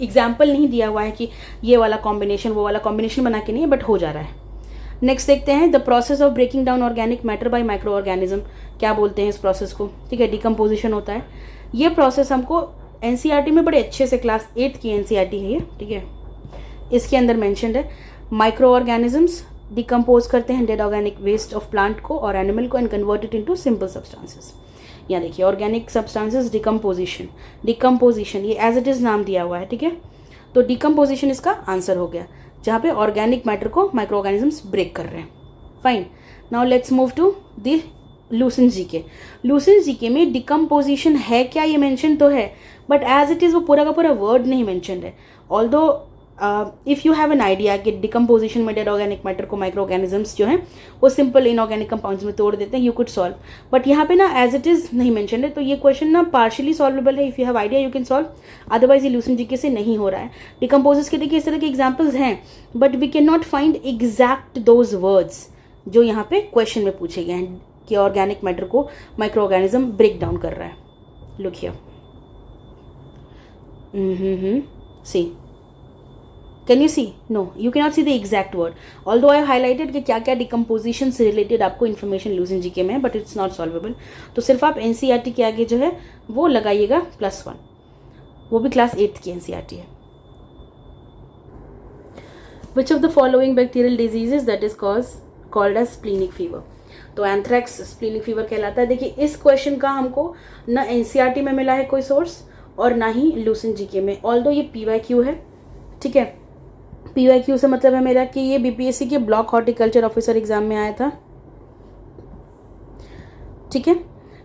एग्जाम्पल नहीं दिया हुआ है कि ये वाला कॉम्बिनेशन वो वाला कॉम्बिनेशन बना के नहीं है, बट हो जा रहा है। नेक्स्ट देखते हैं the process of breaking down organic matter by micro organism. क्या बोलते हैं इस प्रोसेस को, ठीक है, डिकम्पोजिशन होता है। ये प्रोसेस हमको एनसीईआरटी में बड़े अच्छे से क्लास 8th की एनसीईआरटी है ये, ठीक है, इसके अंदर मेंशन्ड है। माइक्रो ऑर्गेनिजम्स डिकम्पोज करते हैं dead organic waste of plant को और एनिमल को and convert it into simple substances. यहाँ देखिए ऑर्गेनिक सब्सटेंसेस डिकम्पोजिशन ये एज इट इज़ नाम दिया हुआ है, ठीक है। तो डिकम्पोजिशन इसका आंसर हो गया, जहाँ पे ऑर्गेनिक मैटर को माइक्रो ऑर्गेनिजम्स ब्रेक कर रहे हैं। Fine, now let's move to the Lucent GK. Lucent GK में डिकम्पोजिशन है क्या, ये मेंशन तो है, बट एज इट इज़ वो पूरा का पूरा वर्ड नहीं मेंशन्ड है। Although if you have an idea कि डिकम्पोजिशन में डेड ऑर्गेनिक मैटर को माइक्रो ऑर्गेनिजम्स जो हैं वो सिंपल इनऑर्गेनिक कंपाउंड्स में तोड़ देते हैं, यू कुड सॉल्व, बट यहाँ पे ना एज इट इज़ नहीं मेंशन्ड है। तो ये क्वेश्चन ना पार्शियली सॉल्वेबल है, if you have idea you can solve, otherwise ये लूसेंट जीके से नहीं हो रहा है। डिकम्पोजर्स के देखिए इस तरह के एग्जाम्पल्स हैं, but we can not find exact those words जो यहाँ पे क्वेश्चन में पूछे गए हैं कि ऑर्गेनिक मैटर को माइक्रो ऑर्गेनिज्म ब्रेक डाउन कर रहा है। Look here, see, can you see? No, you can not see the exact word, although I highlighted कि क्या क्या डिकम्पोजिशन से रिलेटेड आपको इन्फॉर्मेशन लूसेंट जीके में है, बट इट्स नॉट सॉल्वेबल। तो सिर्फ आप एनसीईआरटी के आगे जो है वो लगाइएगा +1, वो भी क्लास 8th की एनसीईआरटी है। Which of the following bacterial diseases that is called as splenic fever? तो एंथ्रैक्स स्प्लीनिक फीवर कहलाता है। देखिए इस क्वेश्चन का हमको ना एनसीईआरटी में मिला है कोई सोर्स और ना ही लूसेंट जीके में, ऑल्दो ये पीवाईक्यू है, ठीक है। PYQ से मतलब है मेरा कि ये BPSC के ब्लॉक हॉर्टिकल्चर ऑफिसर एग्जाम में आया था, ठीक है।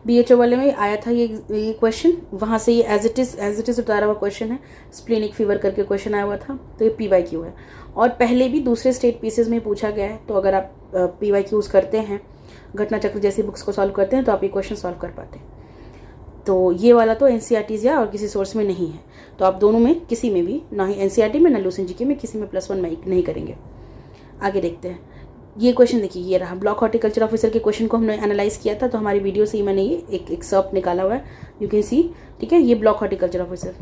BHO वाले में आया था ये क्वेश्चन, वहाँ से ये एज इट इज़ उतारा हुआ क्वेश्चन है। स्प्लेनिक फीवर करके क्वेश्चन आया हुआ था, तो ये PYQ है। और पहले भी दूसरे स्टेट पीसेज में पूछा गया है, तो अगर आप PYQs करते हैं, घटना चक्र जैसी बुक्स को सॉल्व करते हैं, तो आप ये क्वेश्चन सॉल्व कर पाते हैं। तो ये वाला तो NCERTs या और किसी सोर्स में नहीं है, तो आप दोनों में किसी में भी, ना ही NCERT में ना लूसेंट जीके में, किसी में +1 नहीं करेंगे। आगे देखते हैं। ये क्वेश्चन देखिए, ये रहा ब्लॉक हॉर्टिकल्चर ऑफिसर के क्वेश्चन को हमने एनालाइज किया था, तो हमारी वीडियो से ही मैंने ये एक एक्सर्प्ट निकाला हुआ है, यू कैन सी, ठीक है। ये block horticulture officer,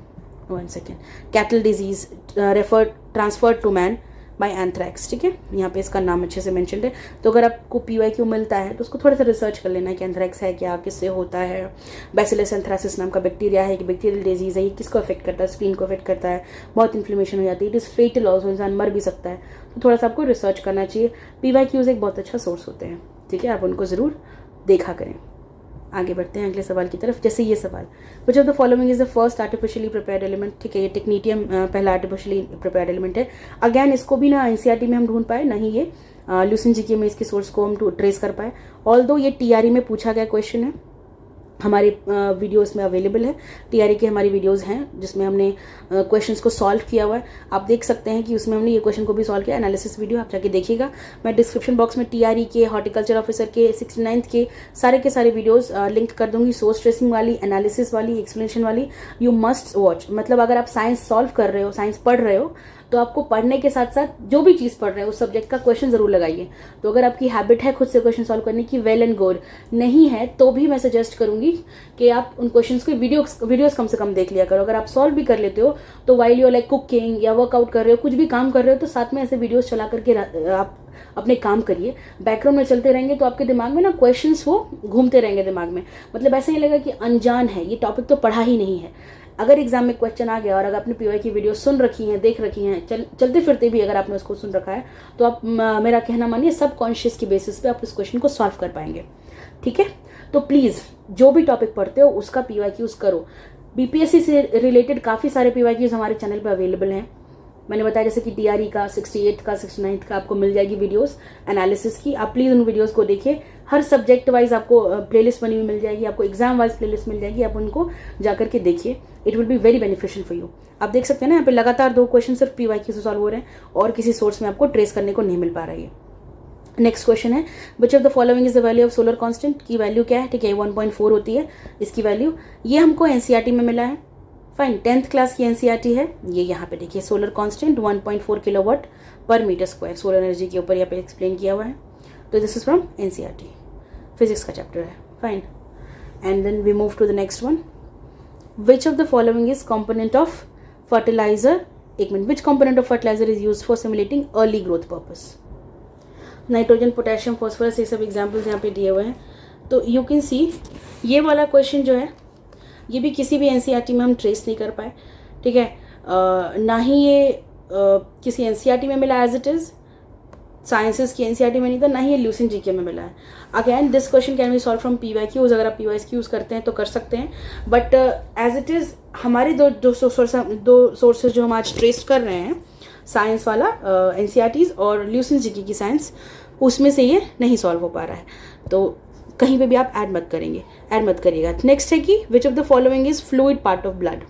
1 second, cattle disease transferred to man by anthrax, ठीक है। यहाँ पे इसका नाम अच्छे से मेंशन्ड है। तो अगर आपको PYQ मिलता है तो उसको थोड़ा सा रिसर्च कर लेना है कि एंथ्रैक्स है क्या, किससे होता है, बैसिलस एंथ्रासिस नाम का बैक्टीरिया है कि बैक्टीरियल डिजीज है, ये किसको अफेक्ट करता है, स्किन को अफेक्ट करता है, बहुत इन्फ्लेमेशन हो जाती है, इट इज़ फेटल ऑल्सो, इंसान मर भी सकता है। तो थोड़ा सा आपको रिसर्च करना चाहिए। PYQs एक बहुत अच्छा सोर्स होते हैं, ठीक है, आप उनको ज़रूर देखा करें। आगे बढ़ते हैं अगले सवाल की तरफ। जैसे ये सवाल, विच of the following is the first artificially prepared element, ठीक है। ये टेक्नीटियम पहला आर्टिफिशियली प्रिपेयर्ड एलिमेंट है। अगैन इसको भी ना NCERT में हम ढूंढ पाए, ना ही ये लूसेंट जीके में इसके सोर्स को हम ट्रेस कर पाए। ऑल्दो ये TRE में पूछा गया क्वेश्चन है, हमारे वीडियोस में अवेलेबल है। TRE की हमारी वीडियोस हैं जिसमें हमने क्वेश्चंस को सॉल्व किया हुआ है। आप देख सकते हैं कि उसमें हमने ये क्वेश्चन को भी सॉल्व किया, एनालिसिस वीडियो आप जाके देखिएगा। मैं डिस्क्रिप्शन बॉक्स में TRE के, हॉर्टिकल्चर ऑफिसर के, 69th के सारे वीडियोस लिंक कर दूंगी। सोर्स ट्रेसिंग वाली, एनालिसिस वाली, एक्सप्लेनेशन वाली, यू मस्ट वॉच। मतलब अगर आप साइंस सॉल्व कर रहे हो, साइंस पढ़ रहे हो, तो आपको पढ़ने के साथ साथ जो भी चीज़ पढ़ रहे हो उस सब्जेक्ट का क्वेश्चन जरूर लगाइए। तो अगर आपकी हैबिट है खुद से क्वेश्चन सॉल्व करने की, वेल एंड गुड। नहीं है तो भी मैं सजेस्ट करूंगी कि आप उन क्वेश्चंस के वीडियोस कम से कम देख लिया करो। अगर आप सॉल्व भी कर लेते हो तो वाइल यू लाइक कुकिंग या वर्कआउट कर रहे हो, कुछ भी काम कर रहे हो, तो साथ में ऐसे वीडियोस चला करके आप अपने काम करिए। बैकग्राउंड में चलते रहेंगे तो आपके दिमाग में ना क्वेश्चंस वो घूमते रहेंगे दिमाग में। मतलब ऐसे नहीं लगेगा कि अनजान है, ये टॉपिक तो पढ़ा ही नहीं है। अगर एग्जाम में क्वेश्चन आ गया और अगर आपने PY की वीडियो सुन रखी है, देख रखी है, चलते फिरते भी अगर आपने उसको सुन रखा है, तो आप मेरा कहना मानिए सब कॉन्शियस की बेसिस पे आप इस क्वेश्चन को सॉल्व कर पाएंगे, ठीक है। तो प्लीज़ जो भी टॉपिक पढ़ते हो उसका PYQs करो। BPSC से रिलेटेड काफ़ी सारे PYQs हमारे चैनल पर अवेलेबल हैं। मैंने बताया जैसे कि TRE का, 68 का, 69th का आपको मिल जाएगी वीडियोस एनालिसिस की। आप प्लीज़ उन वीडियोस को देखिए। हर सब्जेक्ट वाइज आपको प्लेलिस्ट बनी हुई मिल जाएगी, आपको एग्जाम वाइज प्लेलिस्ट मिल जाएगी, आप उनको जाकर के देखिए। It will be very beneficial for you. आप देख सकते हैं ना यहाँ पे लगातार 2 क्वेश्चन सिर्फ PYQ से सॉल्व हो रहे हैं और किसी सोर्स में आपको ट्रेस करने को नहीं मिल पा रही है। नेक्स्ट क्वेश्चन है, which of the following is the value of solar constant, की वैल्यू क्या है, ठीक है, 1.4 होती है इसकी वैल्यू। ये हमको NCERT में मिला है, फाइन, 10th क्लास की NCERT है। ये यहाँ पे देखिए solar constant 1.4 kilowatt per metre square, solar energy के ऊपर यहाँ पे एक्सप्लेन किया हुआ है। तो this is from NCERT, physics का चैप्टर है, fine. And then we move to the next one, which of the following is component of fertiliser, एक मिनट, which component of fertiliser is use for simulating early growth purpose. Nitrogen, potassium, phosphorus, ये सब examples यहाँ पे दिए हुए हैं। तो यू कैन सी ये वाला क्वेश्चन जो है ये भी किसी भी NCERT में हम ट्रेस नहीं कर पाए, ठीक है। ना ही ये किसी NCERT में मिला एज इट इज़, साइंसेस की NCERT में नहीं था, ना ही ये लूसेंट जीके में मिला है। Again this question can B solve from PYQs, अगर आप PYQs करते हैं तो कर सकते हैं। बट एज इट इज़ हमारे दो सोर्सेज जो हम आज ट्रेस कर रहे हैं, साइंस वाला NCERTs और लूसेंट जीके की साइंस, उसमें से ये नहीं सॉल्व हो पा रहा है। तो कहीं पे भी आप ऐड मत करिएगा। नेक्स्ट है कि which of the following is fluid part of blood.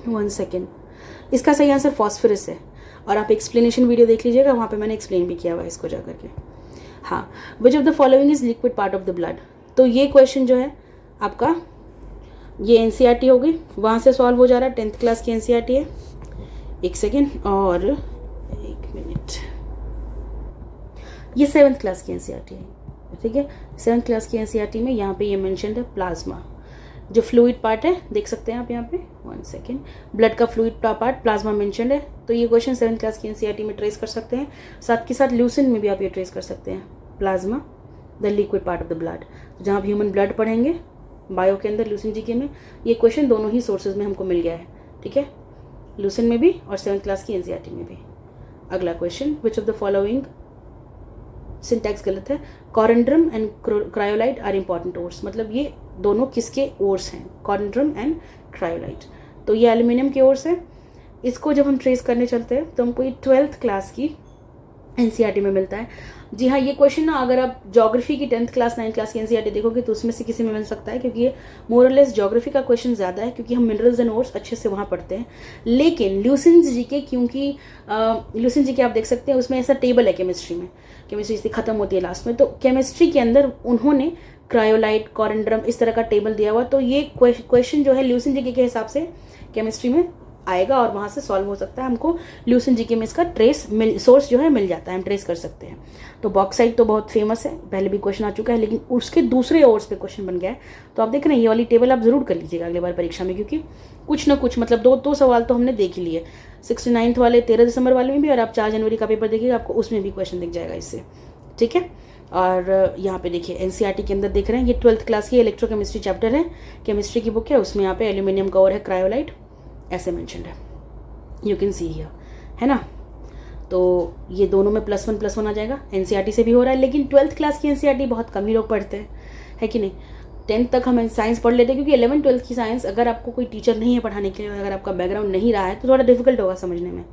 1 second, इसका सही आंसर फॉस्फोरस है। और आप एक्सप्लेनेशन वीडियो देख लीजिएगा, वहाँ पे मैंने एक्सप्लेन भी किया हुआ है इसको जाकर के। हाँ, विच of the following is liquid part of the blood. तो ये क्वेश्चन जो है आपका, ये NCERT हो गई, वहाँ से सॉल्व हो जा रहा है, 10th क्लास की NCERT है। 1 सेकेंड और 1 मिनट, ये 7th क्लास की NCERT है, ठीक है। 7th क्लास की NCERT में यहाँ पे ये मेंशन्ड है प्लाज्मा, जो फ्लूइड पार्ट है, देख सकते हैं आप यहाँ पे। 1 सेकेंड, ब्लड का फ्लूइड पार्ट प्लाज्मा मेंशन्ड है। तो ये क्वेश्चन 7th क्लास की NCERT में ट्रेस कर सकते हैं। साथ के साथ लूसेंट में भी आप ये ट्रेस कर सकते हैं, plasma the liquid part of the blood. जहाँ आप ह्यूमन ब्लड पढ़ेंगे बायो के अंदर, लूसेंट जीके में, ये क्वेश्चन दोनों ही सोर्सेज में हमको मिल गया है, ठीक है, लूसेंट में भी और 7th क्लास की NCERT में भी। अगला question, which of the following, syntax गलत है, corundum and cryolite are important ores, मतलब ये दोनों किसके ओर्स हैं, कॉरेंड्रम एंड क्रायोलाइट। तो ये एल्यूमिनियम के ओर्स है। इसको जब हम ट्रेस करने चलते हैं तो हमको ये 12th क्लास की एनसीईआरटी में मिलता है। जी हाँ, ये क्वेश्चन ना अगर आप ज्योग्राफी की 10th क्लास 9th क्लास की एनसीईआरटी देखोगे तो उसमें से किसी में मिल सकता है, क्योंकि ये मोर और लेस ज्योग्राफी का क्वेश्चन ज़्यादा है, क्योंकि हम मिनरल्स एंड ओर्स अच्छे से वहाँ पढ़ते हैं। लेकिन ल्यूसेंट जीके, क्योंकि ल्यूसेंट जीके आप देख सकते हैं उसमें ऐसा टेबल है केमिस्ट्री में, केमिस्ट्री इसकी खत्म होती है लास्ट में, तो केमिस्ट्री के अंदर उन्होंने क्रायोलाइट, कॉरेंड्रम इस तरह का टेबल दिया हुआ, तो ये क्वेश्चन जो है ल्यूसेंट जीके के हिसाब से केमिस्ट्री में आएगा और वहाँ से सॉल्व हो सकता है। हमको ल्यूसेंट जीके में इसका सोर्स जो है मिल जाता है, हम ट्रेस कर सकते हैं। तो बॉक्साइट तो बहुत फेमस है, पहले भी क्वेश्चन आ चुका है, लेकिन उसके दूसरे ओर्स पे क्वेश्चन बन गया है। तो आप देख रहे हैं, ये वाली टेबल आप जरूर कर लीजिएगा अगले बार परीक्षा में, क्योंकि कुछ ना कुछ मतलब दो सवाल तो हमने देख ही लिए, 69th वाले 13 दिसंबर वाले में भी, और आप 4 जनवरी का पेपर देखिएगा आपको उसमें भी क्वेश्चन दिख जाएगा इससे, ठीक है। और यहाँ पे देखिए एनसीईआरटी के अंदर देख रहे हैं, ये 12th क्लास की इलेक्ट्रोकेमिस्ट्री चैप्टर है, केमिस्ट्री की बुक है, उसमें यहाँ पे एल्यूमिनियम का और है क्रायोलाइट ऐसे मेंशन्ड है, यू कैन सी हियर, है ना। तो ये दोनों में +1 आ जाएगा, एनसीईआरटी से भी हो रहा है। लेकिन 12th क्लास की एनसीईआरटी बहुत कम ही लोग पढ़ते हैं, है कि नहीं। 10th तक हम साइंस पढ़ लेते हैं, क्योंकि 11th 12th की साइंस अगर आपको कोई टीचर नहीं है पढ़ाने के लिए, अगर आपका बैकग्राउंड नहीं रहा है तो थोड़ा डिफिकल्ट होगा समझने में।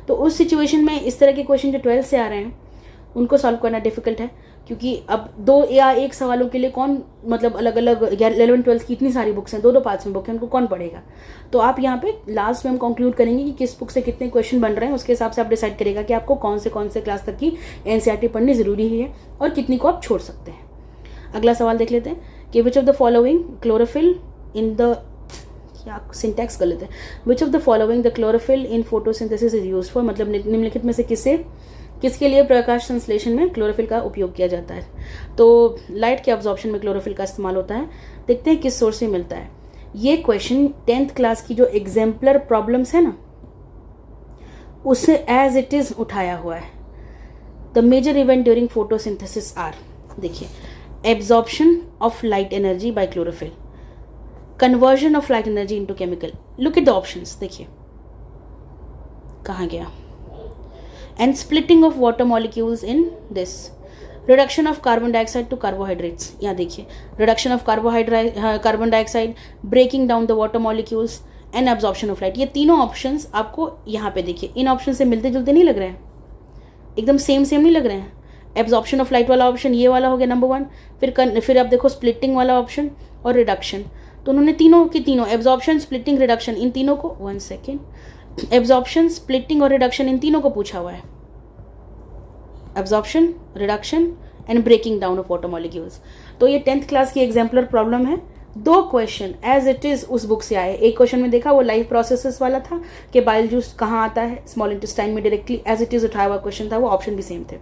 तो उस सिचुएशन में इस तरह के क्वेश्चन जो 12th से आ रहे हैं उनको सॉल्व करना डिफिकल्ट है, क्योंकि अब 2 या 1 सवालों के लिए कौन, मतलब अलग अलग 11th 12th की इतनी सारी बुक्स हैं, 2 पार्ट्स में बुक है, उनको कौन पढ़ेगा। तो आप यहाँ पे लास्ट में हम कंक्लूड करेंगे कि किस बुक से कितने क्वेश्चन बन रहे हैं, उसके हिसाब से आप डिसाइड करेगा कि आपको कौन से क्लास तक की एनसीईआरटी पढ़नी जरूरी है और कितनी को आप छोड़ सकते हैं। अगला सवाल देख लेते हैं कि which of the following chlorophyll in the, क्या सिंटैक्स कर लेते हैं, which of the following the chlorophyll in photosynthesis is used for, मतलब निम्नलिखित में से किसके लिए प्रकाश संश्लेषण में क्लोरोफिल का उपयोग किया जाता है। तो लाइट के अब्जॉर्प्शन में क्लोरोफिल का इस्तेमाल होता है। देखते हैं किस सोर्स से मिलता है। ये क्वेश्चन 10th क्लास की जो एग्जाम्पलर प्रॉब्लम्स है ना, उससे एज इट इज उठाया हुआ है। The major event during photosynthesis are, देखिए, absorption of light energy by chlorophyll, conversion of light energy into chemical. Look at the options, देखिए कहाँ गया, and splitting of water molecules in this, reduction of carbon dioxide to carbohydrates। यहाँ देखिए, reduction of carbon dioxide, breaking down the water molecules and absorption of light। ये तीनों options आपको यहाँ पे देखिए, इन ऑप्शन से मिलते जुलते नहीं लग रहे हैं, एकदम सेम नहीं लग रहे हैं। एब्जॉर्प्शन ऑफ लाइट वाला ऑप्शन ये वाला हो गया नंबर 1, फिर आप देखो स्प्लिटिंग वाला ऑप्शन और रिडक्शन, तो उन्होंने तीनों की तीनों, एब्जॉर्प्शन, स्प्लिटिंग, रिडक्शन, इन तीनों को, 1 सेकेंड, एब्जॉर्प्शन, स्प्लिटिंग और रिडक्शन इन तीनों को पूछा हुआ है। Absorption, reduction and breaking down of water molecules. तो ये 10th क्लास की एग्जाम्पलर प्रॉब्लम है। 2 क्वेश्चन एज इट इज उस बुक से आए। एक क्वेश्चन में देखा वो लाइफ प्रोसेसेस वाला था कि बाइल जूस कहाँ आता है, स्मॉल इंटेस्टाइन में डायरेक्टली, एज इट इज उठाया हुआ क्वेश्चन था, वो ऑप्शन भी सेम थे।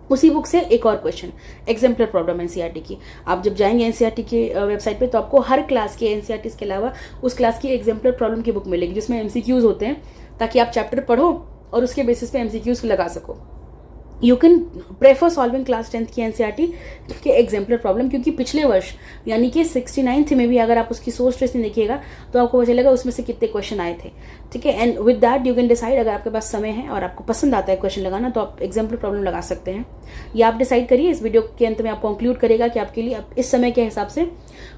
उसी बुक से एक और क्वेश्चन, एग्जाम्पलर प्रॉब्लम एनसीईआरटी की। आप जब जाएंगे एनसीईआरटी की वेबसाइट पे तो आपको हर क्लास के एनसीईआरटी के अलावा उस क्लास की एग्जाम्पलर प्रॉब्लम की बुक मिलेगी, जिसमें एमसीक्यूज होते हैं, ताकि आप चैप्टर पढ़ो और उसके बेसिस पे एमसीक्यूज लगा सको। You can prefer solving class 10th की एनसीईआरटी के एग्जाम्पलर प्रॉब्लम, क्योंकि पिछले वर्ष यानी कि 69th में भी अगर आप उसकी सोर्स ट्रेस नहीं देखिएगा तो आपको पता चलेगा उसमें से कितने क्वेश्चन आए थे, ठीक है। And with that you can decide, अगर आपके पास समय है और आपको पसंद आता है क्वेश्चन लगाना, तो आप एग्जाम्पलर प्रॉब्लम लगा सकते हैं। ये आप डिसाइड करिए। इस वीडियो के अंत में आप कंक्लूड करेगा कि आपके लिए अब इस समय के हिसाब से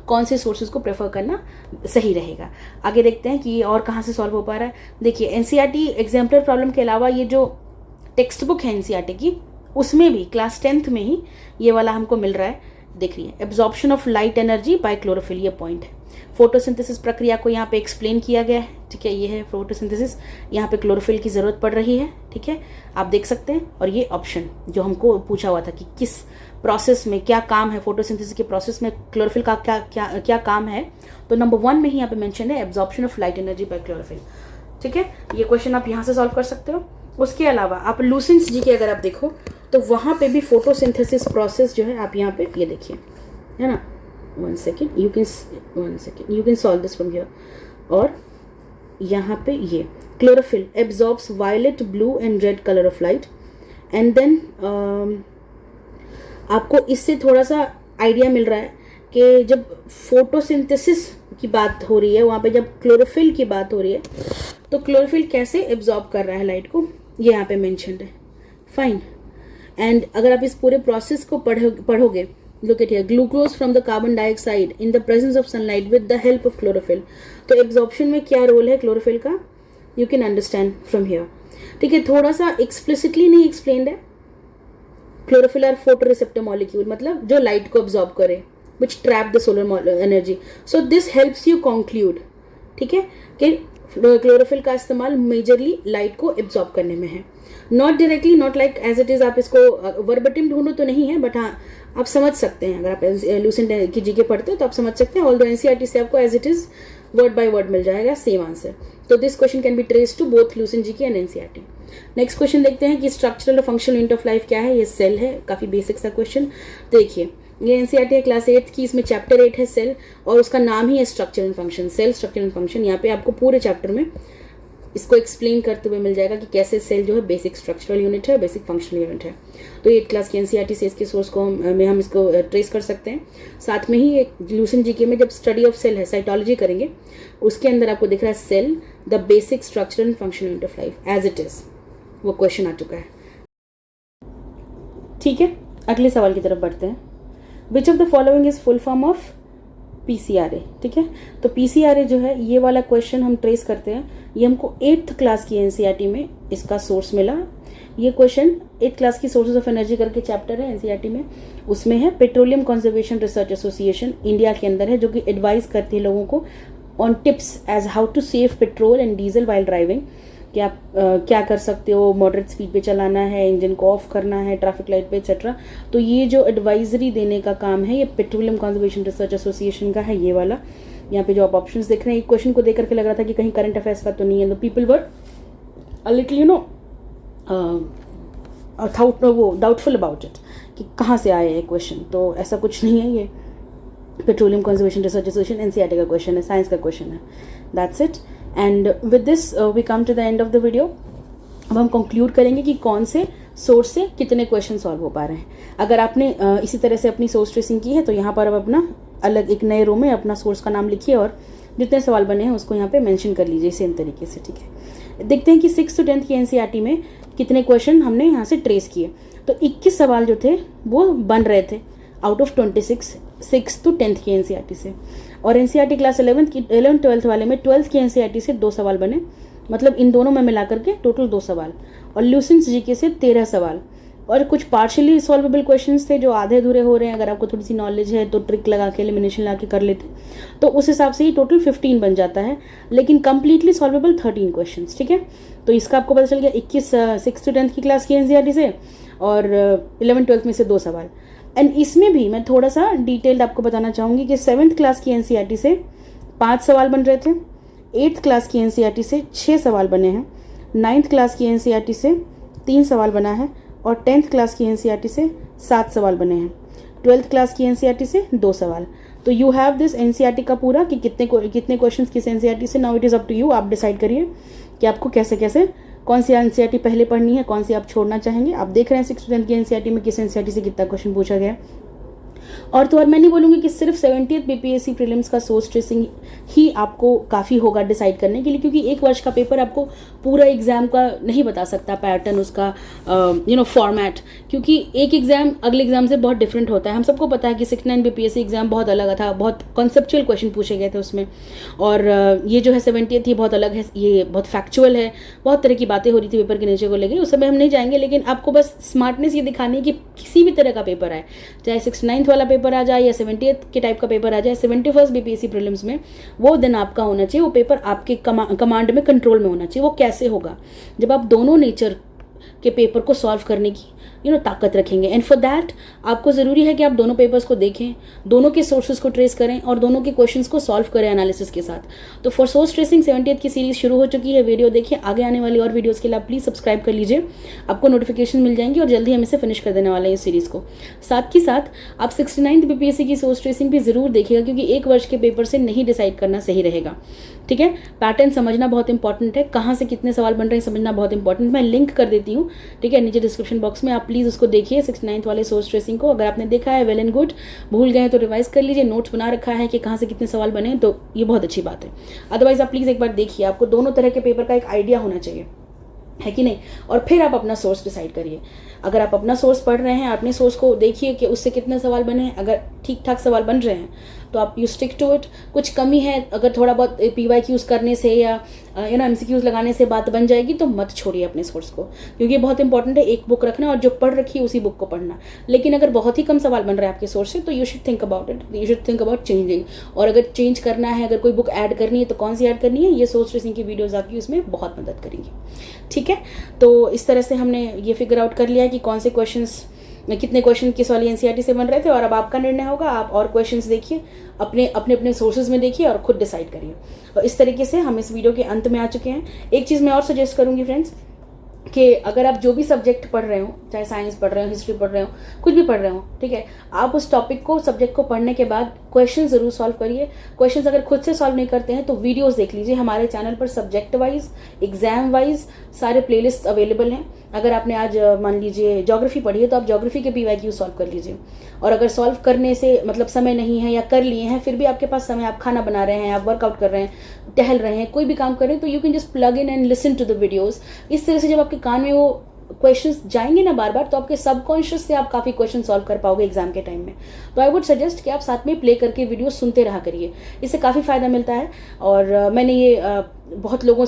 कौन से सोर्सेज को प्रेफर करना सही रहेगा। आगे देखते हैं कि ये और कहाँ से सॉल्व हो पा रहा है। देखिए, एनसीईआरटी एग्जाम्पलर प्रॉब्लम के अलावा ये जो टेक्स्ट बुक है एनसीईआरटी की, उसमें भी क्लास 10th में ही ये वाला हमको मिल रहा है। देख रही है, absorption of light energy by chlorophyll, ये पॉइंट है। फोटोसिंथेसिस प्रक्रिया को यहाँ पे एक्सप्लेन किया गया है, ठीक है। ये है फोटोसिंथेसिस, यहाँ पे क्लोरोफिल की जरूरत पड़ रही है, ठीक है, आप देख सकते हैं। और ये ऑप्शन जो हमको पूछा हुआ था कि किस प्रोसेस में क्या काम है, फोटोसिंथेसिस के प्रोसेस में क्लोरोफिल का क्या काम है, तो नंबर 1 में ही यहाँ पे मेंशन है absorption of light energy by chlorophyll, ठीक है। ये क्वेश्चन आप यहाँ से सॉल्व कर सकते हो। उसके अलावा आप लूसेंट जी के अगर आप देखो तो वहाँ पे भी फोटोसिंथेसिस प्रोसेस जो है, आप यहाँ पे ये देखिए, है ना, 1 second, you can solve this from here. और यहाँ पे ये chlorophyll absorbs violet, blue and red colour of light, and then आपको इससे थोड़ा सा आइडिया मिल रहा है कि जब फोटोसिंथेसिस की बात हो रही है, वहाँ पे जब क्लोरोफिल की बात हो रही है, तो क्लोरोफिल कैसे एब्जॉर्ब कर रहा है लाइट को, ये यहाँ पे मेंशन्ड है। फाइन। एंड अगर आप इस पूरे प्रोसेस को पढ़ोगे, look at here, glucose from the carbon dioxide in the presence of sunlight with the help of chlorophyll. तो एब्जॉर्प्शन में क्या रोल है क्लोरोफिल का, you can understand from here. ठीक है, थोड़ा सा एक्सप्लिसिटली नहीं एक्सप्लेन्ड है। Chlorophyll are photoreceptor molecule, मतलब जो लाइट को ऑब्जॉर्ब करे, which trap the solar energy. So this helps you conclude, ठीक है, कि क्लोरोफिल का इस्तेमाल मेजरली लाइट को एब्जॉर्ब करने में है। Not directly, not like as it is, आप इसको वर्बटिम ढूंढो तो नहीं है, बट हाँ आप समझ सकते हैं। अगर आप लूसेंट की जीके पढ़ते हो तो आप समझ सकते हैं। ऑल्दो एनसीईआरटी से आपको as it is word by word मिल जाएगा सेम आंसर। तो this question can be trace to both Lucent GK and NCERT. Next question देखते हैं कि स्ट्रक्चरल और फंक्शनल यूनिट ऑफ लाइफ क्या है। ये सेल है, काफी बेसिक सा क्वेश्चन। देखिए, ये एनसीईआरटी है क्लास 8 की, इसमें चैप्टर 8 है सेल, और उसका नाम ही है structure and function. Cell, structure and function, यहाँ पे आपको पूरे चैप्टर में इसको एक्सप्लेन करते हुए मिल जाएगा कि कैसे सेल जो है बेसिक स्ट्रक्चरल यूनिट है, बेसिक फंक्शनल यूनिट है। तो 8 क्लास की एनसीईआरटी से इसके सोर्स को हम इसको ट्रेस कर सकते हैं। साथ में ही एक लूसेंट जीके में जब स्टडी ऑफ सेल है, साइटोलॉजी करेंगे, उसके अंदर आपको दिख रहा है cell the basic structure and functional unit of life as it is, वो क्वेश्चन आ चुका है। ठीक है, अगले सवाल की तरफ बढ़ते हैं। Which of the following is full form of PCRA. ठीक है, तो पीसीआरए जो है, ये वाला क्वेश्चन हम ट्रेस करते हैं। ये हमको 8th क्लास की एनसीईआरटी में इसका सोर्स मिला। ये क्वेश्चन 8th क्लास की सोर्सेज ऑफ एनर्जी करके चैप्टर है एनसीईआरटी में, उसमें है petroleum conservation research association India के अंदर है, जो कि एडवाइस करती है लोगों को on tips as how to save petrol and diesel while driving, कि आप क्या कर सकते हो, मॉडरेट स्पीड पे चलाना है, इंजन को ऑफ करना है ट्रैफिक लाइट पे एक्सेट्रा। तो ये जो एडवाइजरी देने का काम है, ये पेट्रोलियम कंजर्वेशन रिसर्च एसोसिएशन का है, ये वाला। यहाँ पे जो आप ऑप्शंस देख रहे हैं, एक क्वेश्चन को देख करके लग रहा था कि कहीं करंट अफेयर्स का तो नहीं है। The people were a little वो डाउटफुल अबाउट इट कि कहाँ से आया है क्वेश्चन। तो ऐसा कुछ नहीं है, ये petroleum conservation research association NCERT का क्वेश्चन है, साइंस का क्वेश्चन है। That's it. And with this we come to the end of the video. अब हम कंक्लूड करेंगे कि कौन से सोर्स से कितने क्वेश्चन सॉल्व हो पा रहे हैं। अगर आपने इसी तरह से अपनी सोर्स ट्रेसिंग की है, तो यहाँ पर अब अपना अलग एक नए रो में अपना सोर्स का नाम लिखिए और जितने सवाल बने हैं उसको यहाँ पे मेंशन कर लीजिए सेम तरीके से। ठीक है, देखते हैं कि 6th to 10th की एनसीईआरटी में कितने क्वेश्चन हमने यहाँ से ट्रेस किए। तो 21 सवाल जो थे वो बन रहे थे out of 26 6th to 10th की एनसीईआरटी से। और एनसीईआरटी क्लास 11th 12th वाले में 12th की एनसीईआरटी से 2 सवाल बने, मतलब इन दोनों में मिला करके टोटल 2 सवाल। और लूसेंट जीके से 13 सवाल, और कुछ पार्शियली सॉल्वेबल क्वेश्चंस थे जो आधे अधूरे हो रहे हैं। अगर आपको थोड़ी सी नॉलेज है तो ट्रिक लगा के, एलिमिनेशन लगा के कर लेते, तो उस हिसाब से ही टोटल 15 बन जाता है, लेकिन कंप्लीटली सॉल्वेबल 13 क्वेश्चंस। ठीक है, तो इसका आपको पता चल गया 21 6th to 10th की क्लास की एनसीईआरटी से, और 11th 12th में से 2 सवाल। एंड इसमें भी मैं थोड़ा सा डिटेल्ड आपको बताना चाहूँगी कि 7th क्लास की एनसीईआरटी से 5 सवाल बन रहे थे, 8th क्लास की एनसीईआरटी से 6 सवाल बने हैं, 9th क्लास की एनसीईआरटी से 3 सवाल बना है, और 10th क्लास की एनसीईआरटी से 7 सवाल बने हैं, 12th क्लास की एनसीईआरटी से 2 सवाल। तो यू हैव दिस एनसीईआरटी का पूरा कि कितने क्वेश्चन किस एनसीईआरटी से। Now it is up to you, आप डिसाइड करिए कि आपको कैसे कैसे कौन सी एनसीईआरटी पहले पढ़नी है, कौन सी आप छोड़ना चाहेंगे। आप देख रहे हैं 6th to 10th की एनसीईआरटी में किस एनसीईआरटी से कितना क्वेश्चन पूछा गया। और तो और मैं नहीं बोलूँगी कि सिर्फ 70th बीपीएससी प्रीलिम्स का सोर्स ट्रेसिंग ही आपको काफ़ी होगा डिसाइड करने के लिए, क्योंकि एक वर्ष का पेपर आपको पूरा एग्जाम का नहीं बता सकता पैटर्न, उसका फॉर्मेट, क्योंकि एक एग्जाम अगले एग्जाम से बहुत डिफरेंट होता है। हम सबको पता है कि 69 बीपीएससी एग्जाम बहुत अलग था, बहुत कॉन्सेप्चुअल क्वेश्चन पूछे गए थे उसमें, और ये जो है 70th ये बहुत अलग है, ये बहुत फैक्चुअल है, बहुत तरह की बातें हो रही थी पेपर के नीचे को लेकर, उस समय हम नहीं जाएंगे। लेकिन आपको बस स्मार्टनेस ये दिखानी है कि किसी भी तरह का पेपर आए, चाहे 69th वाला पेपर आ जाए या 70th के टाइप का पेपर आ जाए, 71st बीपीएससी प्रीलिम्स में वो दिन आपका होना चाहिए, वो पेपर आपके कमांड में, कंट्रोल में होना चाहिए। वो कैसे होगा? जब आप दोनों नेचर के पेपर को सॉल्व करने की ताकत रखेंगे। एंड फॉर दैट आपको ज़रूरी है कि आप दोनों पेपर्स को देखें, दोनों के सोर्सेज को ट्रेस करें और दोनों के क्वेश्चंस को सॉल्व करें एनालिसिस के साथ। तो फॉर सोर्स ट्रेसिंग 70th की सीरीज शुरू हो चुकी है, वीडियो देखिए। आगे आने वाली और वीडियोज़ के लिए आप प्लीज़ सब्सक्राइब कर लीजिए, आपको नोटिफिकेशन मिल जाएंगी, और जल्दी हम इसे फिनिश कर देने वाले हैं इस सीरीज़ को। साथ ही साथ आप 69th बीपीएससी की सोर्स ट्रेसिंग भी ज़रूर देखिएगा, क्योंकि एक वर्ष के पेपर से नहीं डिसाइड करना सही रहेगा। ठीक है, पैटर्न समझना बहुत इंपॉर्टेंट है, कहाँ से कितने सवाल बन रहे हैं समझना बहुत इंपॉर्टेंट। मैं लिंक कर देती हूँ, ठीक है, नीचे डिस्क्रिप्शन बॉक्स में, आप प्लीज़ उसको देखिए 69th वाले सोर्स ट्रेसिंग को। अगर आपने देखा है वेल एंड गुड, भूल गए तो रिवाइज कर लीजिए, नोट्स बना रखा है कि कहाँ से कितने सवाल बने, तो ये बहुत अच्छी बात है। अदरवाइज आप प्लीज़ एक बार देखिए, आपको दोनों तरह के पेपर का एक आइडिया होना चाहिए, है कि नहीं, और फिर आप अपना सोर्स डिसाइड करिए। अगर आप अपना सोर्स पढ़ रहे हैं, अपने सोर्स को देखिए कि उससे कितने सवाल बने हैं। अगर ठीक ठाक सवाल बन रहे हैं, तो आप यू स्टिक टू इट। कुछ कमी है, अगर थोड़ा बहुत PYQs करने से या MCQs लगाने से बात बन जाएगी तो मत छोड़िए अपने सोर्स को, क्योंकि बहुत इंपॉर्टेंट है एक बुक रखना और जो पढ़ रखी है उसी बुक को पढ़ना। लेकिन अगर बहुत ही कम सवाल बन रहा है आपके सोर्स से तो you should think about it, you should think about changing. और अगर चेंज करना है, अगर कोई बुक ऐड करनी है तो कौन सी ऐड करनी है, ये सोर्स ट्रेसिंग की वीडियोज़ आपकी उसमें बहुत मदद करेंगी। ठीक है, तो इस तरह से हमने ये फिगर आउट कर लिया है कि कौन से क्वेश्चंस, कितने क्वेश्चन किस वाली NCERT से बन रहे थे। और अब आपका निर्णय होगा, आप और क्वेश्चंस देखिए, अपने अपने सोर्सेज में देखिए और खुद डिसाइड करिए। और इस तरीके से हम इस वीडियो के अंत में आ चुके हैं। एक चीज़ मैं और सजेस्ट करूंगी फ्रेंड्स, कि अगर आप जो भी सब्जेक्ट पढ़ रहे हो, चाहे साइंस पढ़ रहे हो, हिस्ट्री पढ़ रहे हो, कुछ भी पढ़ रहे हो, ठीक है, आप उस टॉपिक को, सब्जेक्ट को पढ़ने के बाद क्वेश्चन जरूर सॉल्व करिए। क्वेश्चंस अगर खुद से सॉल्व नहीं करते हैं तो वीडियोस देख लीजिए, हमारे चैनल पर सब्जेक्ट वाइज, एग्जाम वाइज सारे प्लेलिस्ट अवेलेबल हैं। अगर आपने आज मान लीजिए ज्योग्राफी पढ़ी है तो आप ज्योग्राफी के PYQ सॉल्व कर लीजिए। और अगर सॉल्व करने से मतलब समय नहीं है या कर लिए हैं फिर भी आपके पास समय, आप खाना बना रहे हैं, आप वर्कआउट कर रहे हैं, टहल रहे हैं, कोई भी काम कर रहे हैं, तो you can just plug in and listen to the videos. इस तरह से जब आपके कान में वो क्वेश्चंस जाएंगे ना बार बार, तो आपके सबकॉन्शियस से आप काफ़ी क्वेश्चन सॉल्व कर पाओगे एग्जाम के टाइम में। तो आई वुड सजेस्ट कि आप साथ में प्ले करके वीडियो सुनते रहा करिए, इससे काफ़ी फायदा मिलता है। और मैंने ये बहुत लोगों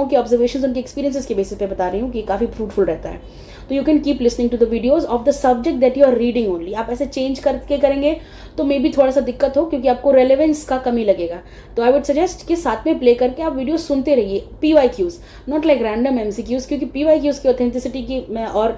के ऑब्जर्वेशंस, उनके एक्सपीरियंसेस के बेसिस पे बता रही हूँ कि काफ़ी फ्रूटफुल रहता है। तो you can keep listening to the videos of the subject that you are reading only. आप ऐसे चेंज करके करेंगे तो मे बी थोड़ा सा दिक्कत हो, क्योंकि आपको रेलेवेंस का कमी लगेगा। तो आई वुड सजेस्ट कि साथ में प्ले करके आप वीडियो सुनते रहिए। PYQs, not like random MCQs, क्योंकि PYQs की ऑथेंटिसिटी की मैं और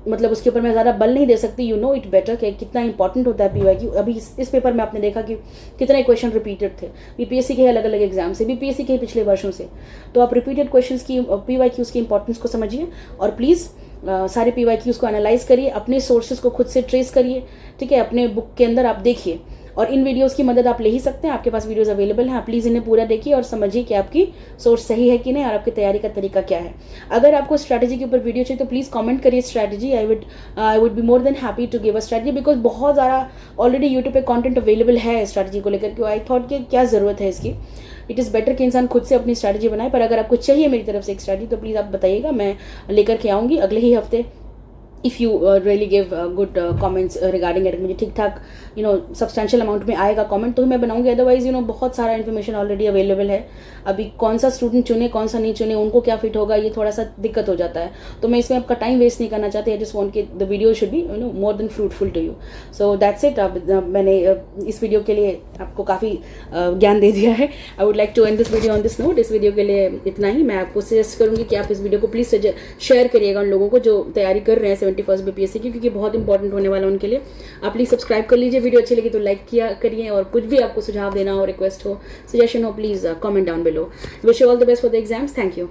मतलब उसके ऊपर मैं ज़्यादा बल नहीं दे सकती। यू नो इट बेटर कि कितना इंपॉर्टेंट होता है PYQ। अभी इस पेपर में आपने देखा कि कितने क्वेश्चन रिपीटेड थे, BPSC के अलग अलग एग्जाम से, BPSC के पिछले वर्षों से। तो आप रिपीटेड क्वेश्चन की, PYQs की इंपॉर्टेंस को समझिए और प्लीज़ सारे PYQs को एनालाइज करिए, अपने सोर्सेज को खुद से ट्रेस करिए। ठीक है, अपने बुक के अंदर आप देखिए, और इन वीडियोस की मदद आप ले ही सकते हैं। आपके पास वीडियोस अवेलेबल हैं, आप प्लीज़ इन्हें पूरा देखिए और समझिए कि आपकी सोर्स सही है कि नहीं और आपकी तैयारी का तरीका क्या है। अगर आपको स्ट्रैटेजी के ऊपर वीडियो चाहिए तो प्लीज़ कमेंट करिए strategy. I would be more than happy to give a strategy, because बहुत ज़्यादा ऑलरेडी यूट्यूब पे कंटेंट अवेलेबल है स्ट्रैटेजी को लेकर के। आई थॉट कि क्या ज़रूरत है इसकी। इट इज़ बेटर कि इंसान खुद से अपनी स्ट्रैटेजी बनाए। पर अगर आपको चाहिए मेरी तरफ से एक स्ट्रैटेजी तो प्लीज़ आप बताइएगा, मैं लेकर के आऊँगी अगले ही हफ्ते। If you really give good comments regarding it, मुझे ठीक ठाक सब्सटेंशियल अमाउंट में आएगा कमेंट तो मैं बनाऊंगी। अदरवाइज बहुत सारा इन्फॉर्मेशन ऑलरेडी अवेलेबल है। अभी कौन सा स्टूडेंट चुने, कौन सा नहीं चुने, उनको क्या फिट होगा, ये थोड़ा सा दिक्कत हो जाता है। तो मैं इसमें आपका टाइम वेस्ट नहीं करना चाहती। आई जस्ट वांट कि the video should be more than fruitful to you. So that's it. मैंने इस वीडियो के लिए आपको काफ़ी ज्ञान दे दिया है। I would like to end this video on this note. इस वीडियो के लिए इतना ही। मैं आपको सजेस्ट करूँगी कि आप इस वीडियो को प्लीज़ शेयर करिएगा उन लोगों को जो तैयारी कर रहे हैं 71st BPSC की, क्योंकि बहुत इंपॉर्टेंट होने वाला है उनके लिए। आप प्लीज़ सब्सक्राइब कर लीजिए। वीडियो अच्छी लगी तो लाइक किया करिए, और कुछ भी आपको सुझाव देना हो, रिक्वेस्ट हो, सजेशन हो, please comment down below. Wish you all the best for the exams. Thank you.